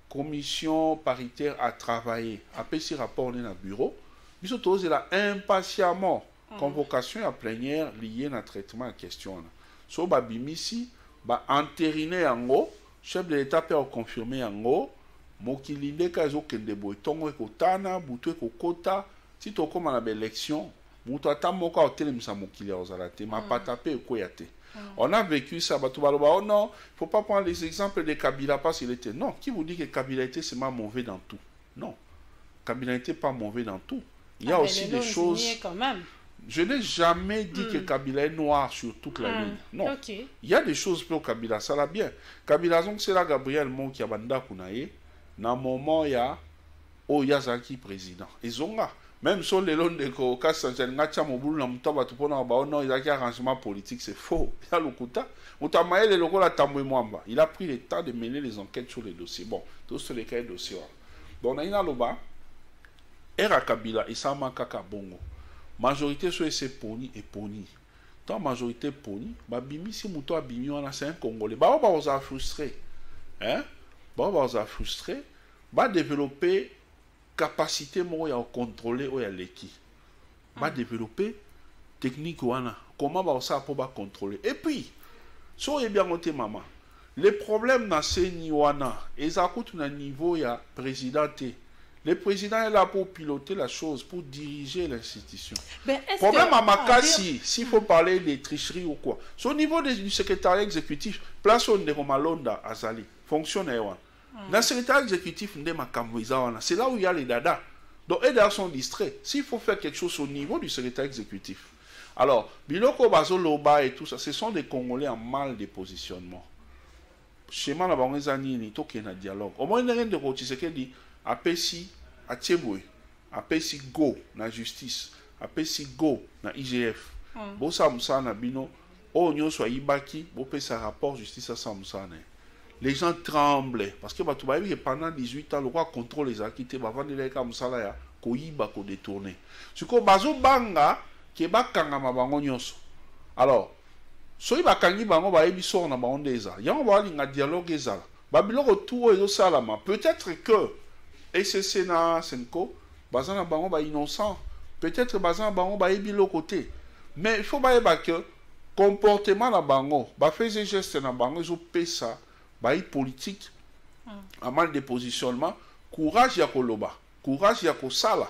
commission paritaire à travailler, après ce rapport on est dans le bureau, il y a impatiemment convocation à plénière liée à traitement en question. So ba bimisi, ba entériner en haut, chef de l'État peut confirmer en haut, mokilinde kazo kende boy tongo ko tana, butu ko kota, si to comme à l'élection, muto atamoka hotel misa mokili ozalate, ma patape ko yate. On a vécu ça, oh non, il ne faut pas prendre les exemples de Kabila parce qu'il était. Non, qui vous dit que Kabila était seulement mauvais dans tout? Non, Kabila n'était pas mauvais dans tout. Il y a aussi des choses. Quand même. Je n'ai jamais dit que Kabila est noir sur toute la ligne. Non. Okay. Il y a des choses pour Kabila, ça l'a bien. Kabila, donc c'est là Gabriel Mon qui a banda kunaye. Dans le moment, il y a Oyazaki président. Et Zonga. Même sur les lots de Kokas, arrangement politique, c'est faux. Il a pris le temps de mener les enquêtes sur les dossiers. Bon, tous sur les cas de dossiers. Bon, on a une aloba. Era Kabila, Isama Kaka Bongo. Majorité sur ces poni et poni. Tant majorité poni, Bimi, si Mouto a bimi, on a 5 Congolais. Bah, on va frustré. Hein? Bah, on va frustré. Bah, développer capacité moi à contrôler ou à l'équipe va développer technique wana comment va ça pour contrôler et puis so bien monté maman les problèmes na seni wana et ça coûte un niveau ya président Le président est là pour piloter la chose, pour diriger l'institution. Problème à Makassi, s'il faut parler des tricheries ou quoi. Au niveau du secrétariat exécutif, place on est Malonda Azali, fonctionnaire. Dans le secrétariat exécutif, c'est là où il y a les dada. Donc, les dada sont distraits. S'il faut faire quelque chose au niveau du secrétariat exécutif. Alors, Biloko Bazo Loba et tout ça, ce sont des Congolais en mal de positionnement. Chez moi, on a un dialogue. Au moins, il y a rien de Rotiseke dit, apesi, atieboué, apesi go, na justice, apesi go, na IGF. Bosa Moussa na bino, o nyo soit ibaki, bo pe sa rapport justice à sa Moussa ne. Les gens tremblaient parce que pendant 18 ans, le roi contrôle les acquittés. Avant de les comme ça, là, koyiba ko détourné. Ce que bazo banga, qui est bakanga mabango nyoso. Alors, soyi bakangi bango ba ebi sort na bango deza. Yango ba linga dialogue ezala. Ba biloko tout ezo salama. Peut-être que SCC na Senko, bazana bango ba innocent. Peut-être bazana bango ba ebi lo côté. Mais il faut ba eba que comportement na bango, ba faisait geste na bango ezo pesa. Baï politique, à mal de positionnement, courage ya koloba, courage ya kosala.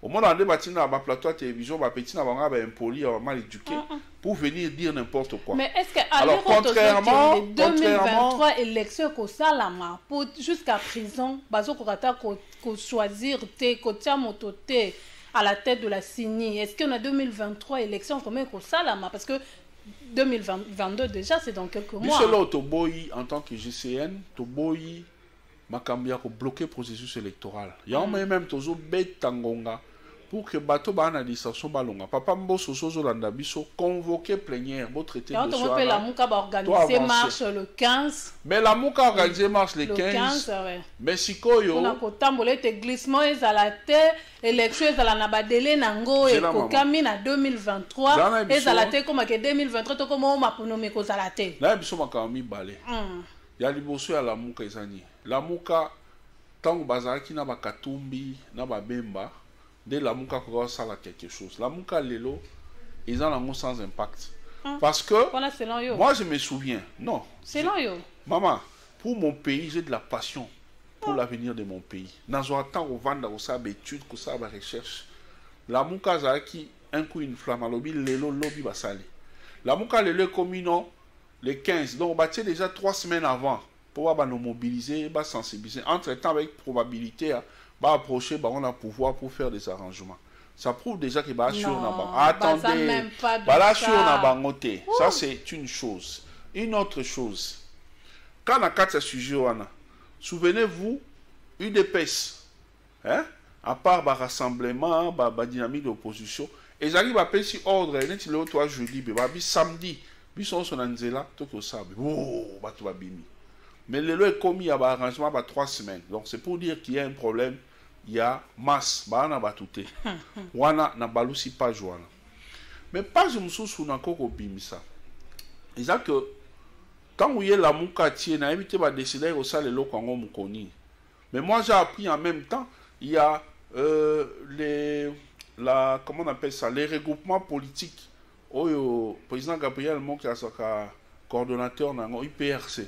Au moment où on débat dans le plateau de télévision, on petit na banga impoli, mal éduqué, pour venir dire n'importe quoi. Mais est-ce que alors contrairement les 2023 élections kosalama pour jusqu'à prison, bazo korata ko choisir te kotia motote à la tête de la CENI. Est-ce qu'on a 2023 élections comme kosalama parce que 2022 déjà, c'est dans quelques mois. Bisolo Toboyi, en tant que GCN, Toboyi, Makambia, ko bloquer le processus électoral. Il y a même Tozo Betangonga pour que Bato Bana dissension balonga. Papa Mboso Sozo Landabiso convoquer plénière, beau traité de soir. La Mouka va organiser marche le 15. Mais la Mouka organiser marche le 15. Ouais. Mais si Koyo. On a cotambolé tes glissements et à la terre, élection et à la nabadele nango et kokami na 2023 et à la terre comme que 2023 to comme on m'a pronommé ko la terre. Là biso makami balé. Ya liboso ya la Mouka ezani. La Mouka tango bazaki na bakatumbi na babemba. Dès la Mouka ko sala quelque chose. La Mouka lelo ils ont un sans impact. Parce que moi je me souviens. Non. C'est là yo. Maman, pour mon pays, j'ai de la passion pour l'avenir de mon pays. Dans un temps où vendre au sab études, que ça va recherche. La Mouka zaki un coup une flamme à lobby lelo lobby basali. La Mouka lelo communant le 15. Donc on battait déjà 3 semaines avant pour nous mobiliser, sensibiliser. Entre-temps avec probabilité approcher on a pouvoir pour faire des arrangements. Ça prouve déjà que attendez, ça c'est une chose. Une autre chose, quand on a 4 sujets, souvenez-vous, UDPS, hein? À part le rassemblement, la dynamique d'opposition, ils arrivent à payer si ordre, jeudi, samedi, ils sont sur Nanzela, tout ça, mais le lot est commis à l'arrangement 3 semaines. Donc c'est pour dire qu'il y a un problème. Il y a masse, bana batute. Wana na balusi pas joana. Mais pas je me souviens na koko bimisa. Ils a que quand vous y la Mouka tie na évité ba décider au sale lo kongo mukoni. Mais moi j'ai appris en même temps, il y a comment on appelle ça, les regroupements politiques. Au président Gabriel Mokia saka coordonnateur na IPRC.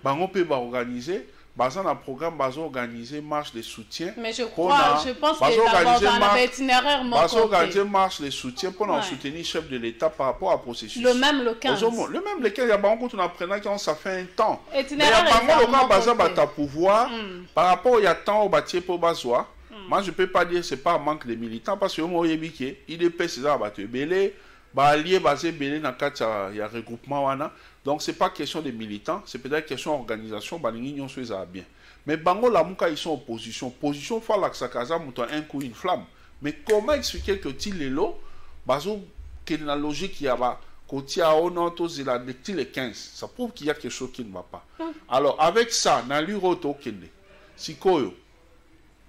Bango peut organiser. Bazan un programme, bazan organiser marche de soutien. Mais je pense que d'abord dans l'itinéraire organiser marche de soutien pour soutenir le chef de l'État par rapport au processus. Le même le 15. Le même lequel il y a beaucoup de apprenants qui ont ça fait un temps. Mais il y a bazan bata pouvoir par rapport il y a temps au bâtier pour bazoa. Moi je peux pas dire que c'est pas un manque de militants parce que moi il IDP c'est ça battu belé, allié basé belé dans quatre il y a regroupement wana. Donc, ce n'est pas question de militants, c'est peut-être question d'organisation, bien. Mais Bango Lamouka, ils sont en opposition. Opposition, il faut que un coup, une flamme. Mais comment expliquer que Tilelo, Bazo, qu'il y a une logique qui y a, quand il y a le 15, ça prouve qu'il y a quelque chose qui ne va pas. Alors, avec ça, dans l'Uroto Kende, Sikoyo,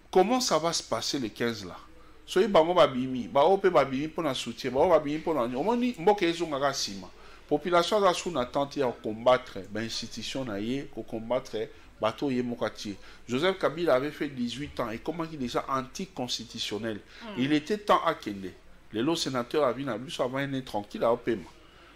comment ça va se passer le 15 là? Soyez Bango Babimi, Baope Babimi pour un soutien, Bao Babimi pour un. Au moins, Mboke Zonga Sima. Population a sous attente à combattre l'institution pour combattre bateau Yemokati. Joseph Kabila avait fait 18 ans et comment il est déjà anticonstitutionnel. Il était temps à Kende. Les lots sénateurs avaient un bus avant d'être tranquille à paiement.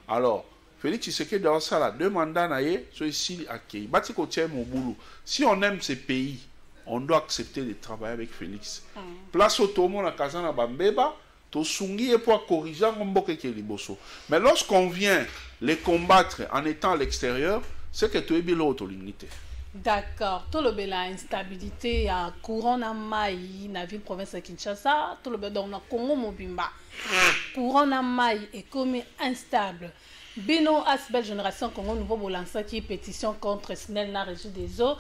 Alors, Félix Tshisekedi dans ça là 2 mandats naïe sur ici à Kei. Bati mon boulot. Si on aime ces pays, on doit accepter de travailler avec Félix. Place au tomo na kazana bambeba, to sungi et pour corriger ngomboke ke liboso. Mais lorsqu'on vient les combattre en étant à l'extérieur, c'est que tu es bilo autolimité. D'accord. Tout le bel instabilité à courant na mai na ville province de Kinshasa, tout le bel dans le Congo mobimba. Courant na mai est comme instable. Bino as belle génération Congo nouveau bolança qui pétition contre SNEL na régie des eaux.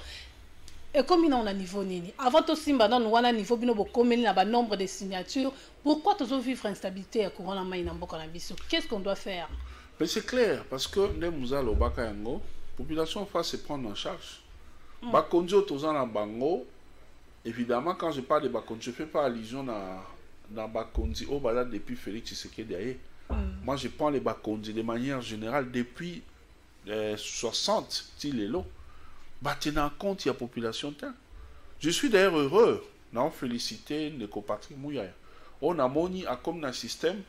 Et comme on a niveau nini. Avant tout simba dans nous niveau bino bokomeli na ba nombre de signatures. Pourquoi toujours vivre instabilité à courant na mai na mboka na biso? Qu'est-ce qu'on doit faire? Mais c'est clair parce que les musa lobaka yango, population va se prendre en charge. Bakonjo tozan na bango, évidemment quand je parle de Bakonjo, je fais pas allusion dans Bakonzi au bala depuis Félix Tshisekedi aye. Moi je prends les Bakonzi de manière générale depuis 60 tilelo. Tenant compte il y a population teint. Je suis d'ailleurs heureux d'en féliciter les compatriotes Mouyaya. On a moni à comme un système,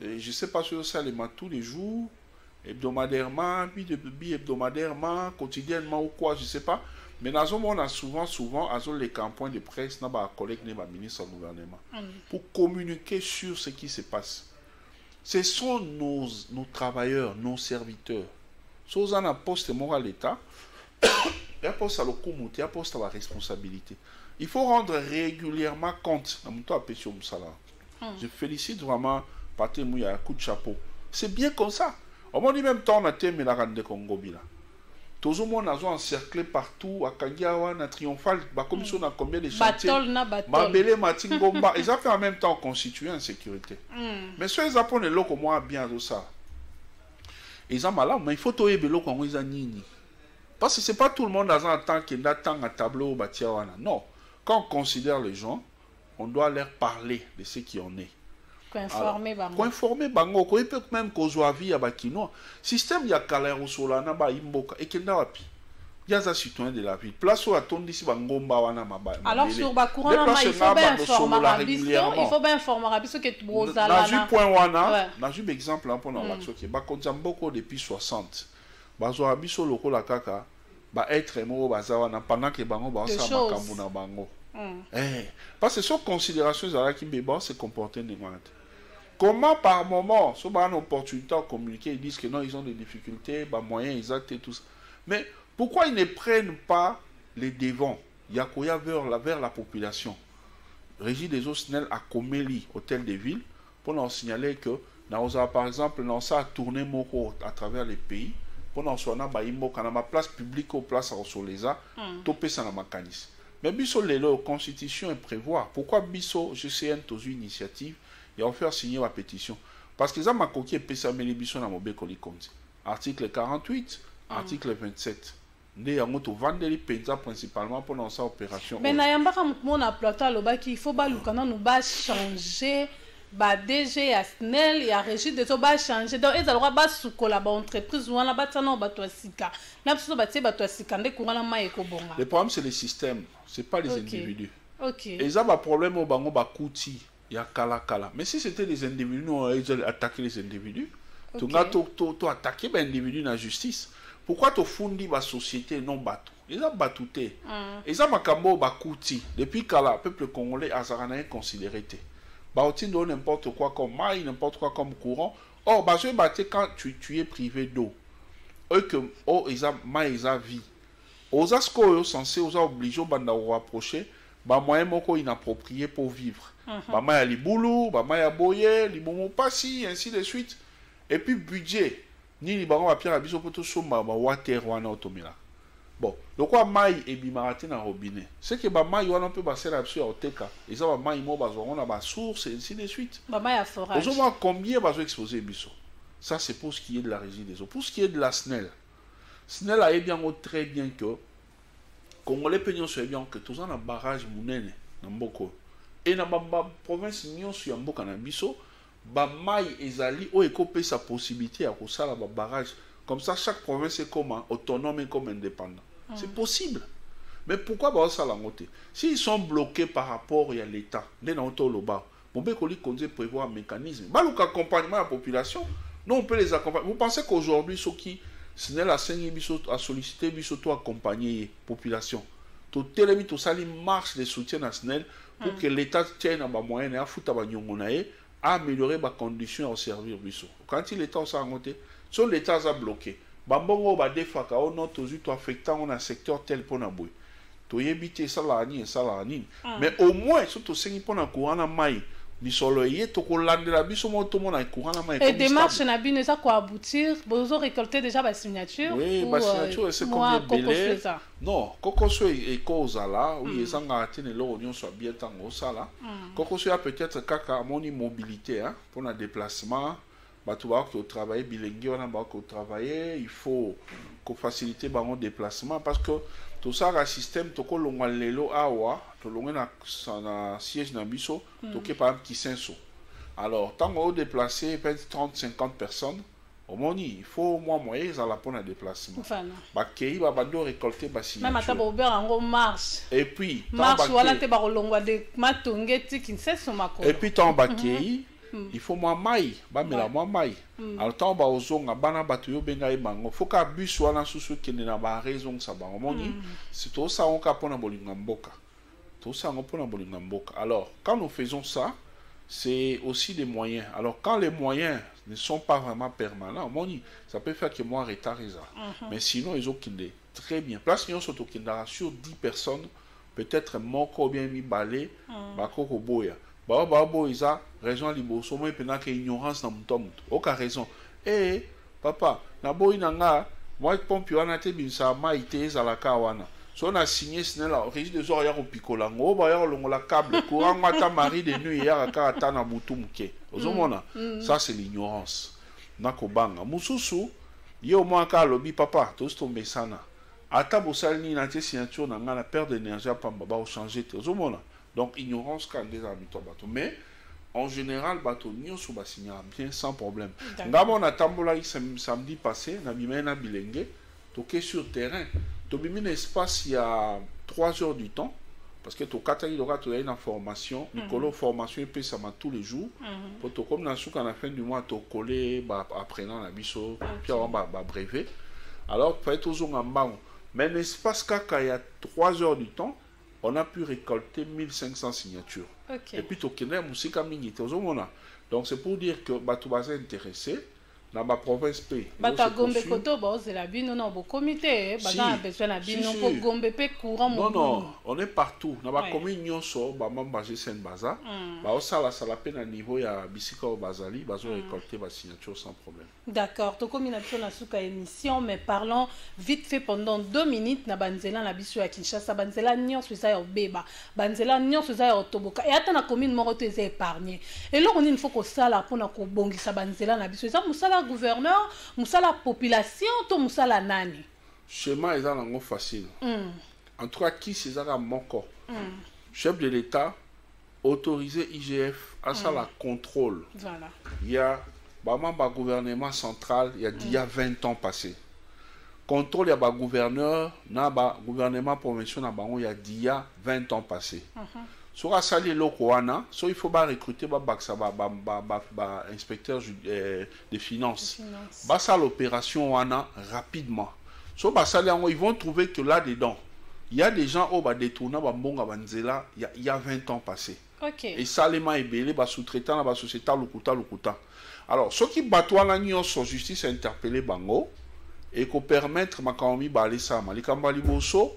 je sais pas si ça les mat tous les jours, hebdomadairement, bi-hebdomadairement, quotidiennement ou quoi, je sais pas. Mais on a souvent, les campagnes de presse, on a collègues, on a ministre du gouvernement, pour communiquer sur ce qui se passe. Ce sont nos travailleurs, nos serviteurs. Si on a un poste moral à l'État, il y a un poste à l'ocomouté, il y a un poste à la responsabilité. Il faut rendre régulièrement compte. Je félicite vraiment Paté Mouya, coup de chapeau. C'est bien comme ça. Au moins, même temps, on a terminé la Rande Congo. Tout le monde a encerclé partout, à Kangiawa, à Triomphal, comme si on a combien de chantiers. Mabele, Matingomba, ils ont fait en même temps constituer en sécurité. Mais ceux qui ont les locaux, moi, bien de ça. Ils ont malade, mais il faut toyer les locaux, ils ont nini. Parce que ce n'est pas tout le monde dans un temps qui attend un tableau. Non. Quand on considère les gens, on doit leur parler de ce qui en est. Informer bango. Informer bango. Ko peut même qu'on soit vie à Bakino. Système ya kalero solana ba imboka et kenda wapi. Ya za citoyen de la ville. Place où attondi si bangomba wana maba. Alors sur Bakura il faut bien informer Rabisto. Il faut bien informer Rabisto que tu brosala. Na ju point wana. Na ju exemple pour na l'action qui ba konzamboko depuis 60. Bazo Rabisto loko la kaka. Ba être mo bazawana pendant que bango ba sa makambu na bango. Parce que sur considération zala ki beba se comporter négativement. Comment par moment, si on a une opportunité à communiquer, ils disent que non, ils ont des difficultés, bah, moyens exacts et tout ça. Mais pourquoi ils ne prennent pas les devants, Yakoya vers la population? Régie des eaux SNEL à Komeli, hôtel de ville, pour leur signaler que, par exemple, dans ça a tourné moko à travers les pays, pour nous soigner, dans ma place publique ou place à Soleza, topé ça dans ma canis. Mais biso la constitution prévoit. Pourquoi biso GCN tous une initiative? Et on fait signer la pétition. Parce que ça m'a coqué pesa melibison à Mobé Kolikonti. Article 48, article 27. Nous avons vendu les pensa principalement pour lancer l'opération. Mais nous avons plateau il faut changer. Ba DG à SNEL et à Régie des eaux ba changer. Donc ils ont ba soukola ba entreprise ou la ba tano ba toasika. Na biso ba tie ba toasika nde courant ma ekobonga. Le problème c'est le système, c'est pas les individus. OK. Et ça ba problème au bango ba kouti. Il y a kala. Mais si c'était des individus, nous aurions attaqué les individus. Tu as attaqué les individus dans la justice. Pourquoi tu fundi la société non bateau? Ils ont battuté. Ils ont makambo bakouti. Depuis que le peuple congolais a considéré. Baouti donne n'importe quoi comme maille, n'importe quoi comme courant. Or, je vais quand tu es privé d'eau. Eux que ils ont maille, ils ont vie. Aux asco censés, aux obligés de rapprocher. Bah moyen moko inapproprié pour vivre. Bah maya liboulou, bah maya boye, libomo passi, ainsi de suite. Et puis budget, ni li bango pierre abiso poto somba ba water wana otomila. Bon, donc quoi maille et bimarate na robinet. C'est que bah maille wana peut passer la sur oteka. Et ça bah maille mo bah on a ba source et ainsi de suite. Bah maille à forage. Aujourd'hui combien bah exposer biso. Ça c'est pour ce qui est de la régie des eaux. Pour ce qui est de la SNEL. SNEL a bien très bien que Congolais peignon soit bien que tous en un barrage mounene dans Mboko et dans ma province nyon sur Mboka na biso ba mai ezali o ekopé sa possibilité à kosala ba barrage comme ça chaque province est comme autonome et comme indépendant. C'est possible. Mais pourquoi ba ça la montée? S'ils sont bloqués par rapport à l'état, dès dans Toloba, Mobé Koli Konze prévoit un mécanisme. Ba le accompagnement à la population, non on peut les accompagner. Vous pensez qu'aujourd'hui ceux qui SNEL a sollicité biso to accompagner population. to telemi to sali marche de soutien national pour que l'État tienne à ba moyen à fouta ba nyongonae à améliorer ba conditions au servir biso. Quand il est en sangoté, sur l'État a bloqué. Bambongo ba defaka o non to zu to affectant on a secteur tel pona boy. To yebite salani et salani. Mais au moins surtout sengi pona courant na mai. Bisolo yé to ko landela biso mo to mona courant na mai. Et démarche na bino ça quoi aboutir, vous récolté déjà ba signature. Oui, ba signature c'est combien de délai? Non, kokoso e cause là, oui, ezanga atene lo union soit bien tango ça là. Kokoso a peut-être kaka mon mobilité hein pour un déplacement. Batu ba ko travailler bilingue on a ba ko travailler, il faut ko faciliter ba mon déplacement parce que tout ça le système to ko longwa lelo awa to longwa na siège na biso to ke par qui senso. Alors tant on déplacer peut-être 30-50 personnes au moni il faut moins moyen à la pour un déplacement. Ba kei ba bando récolter ba signature. Même ata ba en marche. Et puis marche wala te ba longwa de matongeti qui senso mako. Et puis tant ba kei il faut moi maï ba mela moi maï alors tant ba ozonga bana batu yo benga ibango faut ka bus wana susu kende na ba raison ça ba moni c'est tout ça on ka pona bolinga mboka tout ça on pona bolinga mboka. Alors quand nous faisons ça c'est aussi des moyens. Alors quand les moyens ne sont pas vraiment permanents moni ça peut faire que moi retard ça mais sinon ils ont kinde très bien place nous surtout kindara sur 10 personnes peut-être moko bien mi balé ba koko boya. Babo isa raison liboso moi pena que ignorance na muto muto oka raison papa na boy nanga moi pompi wana te binsa maite za la kawana so na signé snela régis de zoya ko pikola ngo ba ya longola câble courant mata mari de nuit ya ka ta na mutu muke ozomona ça c'est l'ignorance na ko banga mususu yo moi ka lobi papa to tomber sana ata bosali na te signature na nga na perte d'énergie pamba ba changer te ozomona. Donc, ignorance quand des amis bateau. Mais, en général, bateau, nous sommes bien sans problème. D'abord, on a tambola samedi passé, on a mis un bilingue, toqué sur terrain. Tu as mis un espace il y a 3 heures du temps, parce que tu as une formation, une formation, et puis ça m'a tous les jours. Pour te comme dans à la fin du mois, tu as collé, apprenant la biseau, puis on va brevet. Alors, tu peux être en bas. Mais l'espace, il y a 3 heures du temps, on a pu récolter 1500 signatures. Et puis, donc, c'est pour dire que Batoubaza est intéressé dans ma province P. Non, on est partout. Dans ma commune, à niveau ya Bisika Bazali, récolter ma signature sans problème. D'accord. Tu as émission, mais parlons vite fait pendant 2 minutes. Na banzela na biso ya Kinshasa, banzela nyon suza ya Beba, banzela nyon suza ya Toboka. Et attends la commune morote est épargnée. Et là on il faut que ça là pour na ko bongisa banzela na biso. Ça musala gouverneur, musala population, to musala nani. Schéma est dans facile. En tout cas qui c'est ça moko. Chef de l'État autorisé IGF à ça la contrôle. Voilà. Il y a le gouvernement central il y a 20 ans passé. Contrôle il y a le gouverneur, le gouvernement provincial il y a 20 ans passé. Sur la salle lokoana, il faut recruter inspecteur des finances. Ça l'opération rapidement. Sur la salle ils vont trouver que là-dedans il y a des gens qui ont détourné il y a 20 ans passé. Et ça, les mains ébélés, sous-traitant dans la société, Lukuta. Alors, ceux qui battent la sur justice interpellé Bango et qu'on permettre ma cambi balé ça, malikambali bosso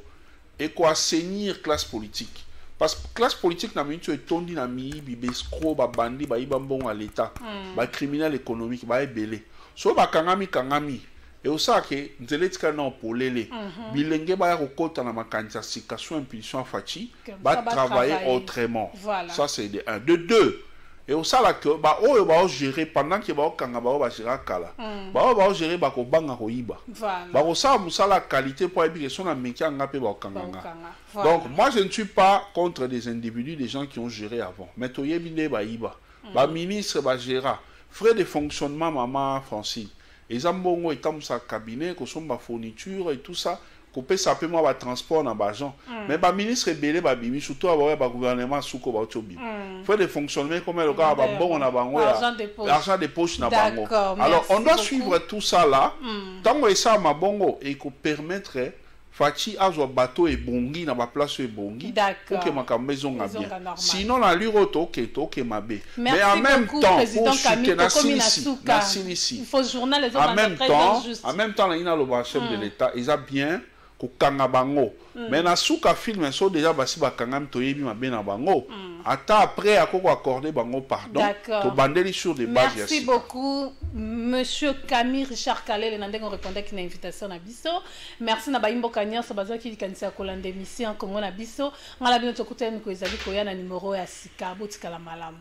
et qu'on assainir classe politique. Parce que classe politique n'a minute est tondi na mi bibescro ba bandi ba ibambon à l'état, ba criminel économique ba ébélé. So ba kangami. Et au ça que nzeletika na polele bilenge ba rekota na makantisation impulsion fachi ba travailler autrement. Voilà. Ça c'est de 1 de 2. Et au ça là que ba o ba gérer pendant que ba kanga ba gérer kala. Ba gérer ba ko banga ko iba. Voilà. Ba ko ça musala qualité pour ébiquer son ameki anga pe ba kanga. Donc moi je ne suis pas contre des individus, des gens qui ont géré avant. Mais to yebinde ba iba. Ba ministre ba gérera frais de fonctionnement maman Francine. Et Zambongo est dans sa cabinet, que sont ma fourniture et tout ça, qu'on peut s'appeler moi transport dans l'argent. Mais le ministre est belé, surtout avoir le gouvernement sous le chobi. Fait des fonctionnements comme le gars, bon, on a l'argent des poches na bango. Alors on doit suivre tout ça là. Tant que ça ma bongo et qu'on permettrait Fachi azwa bateau et bongi na ba place et bongi. D'accord. Ok makambo ezonga bien. Normal. Sinon la lure ok mabe. Merci mais en même beaucoup, temps président pour Camille na silisi. Il faut journal les en même temps la ina le chef de l'état ils a bien ko kanga bango. Mais na suka film so déjà basi ba kanga mtoyebi mabe na bango. Attends après à quoi accorder bango pardon. To bandeli sur des bases. Merci beaucoup monsieur Camille Richard Kalele nandenge répondait qui na invitation na biso. Merci na baimbo kanya so bazwa ki kanisa kolande mission Congo na biso. Ngala bino tokuteni ko ezali ko ya na numéro ya sika botikala malamu.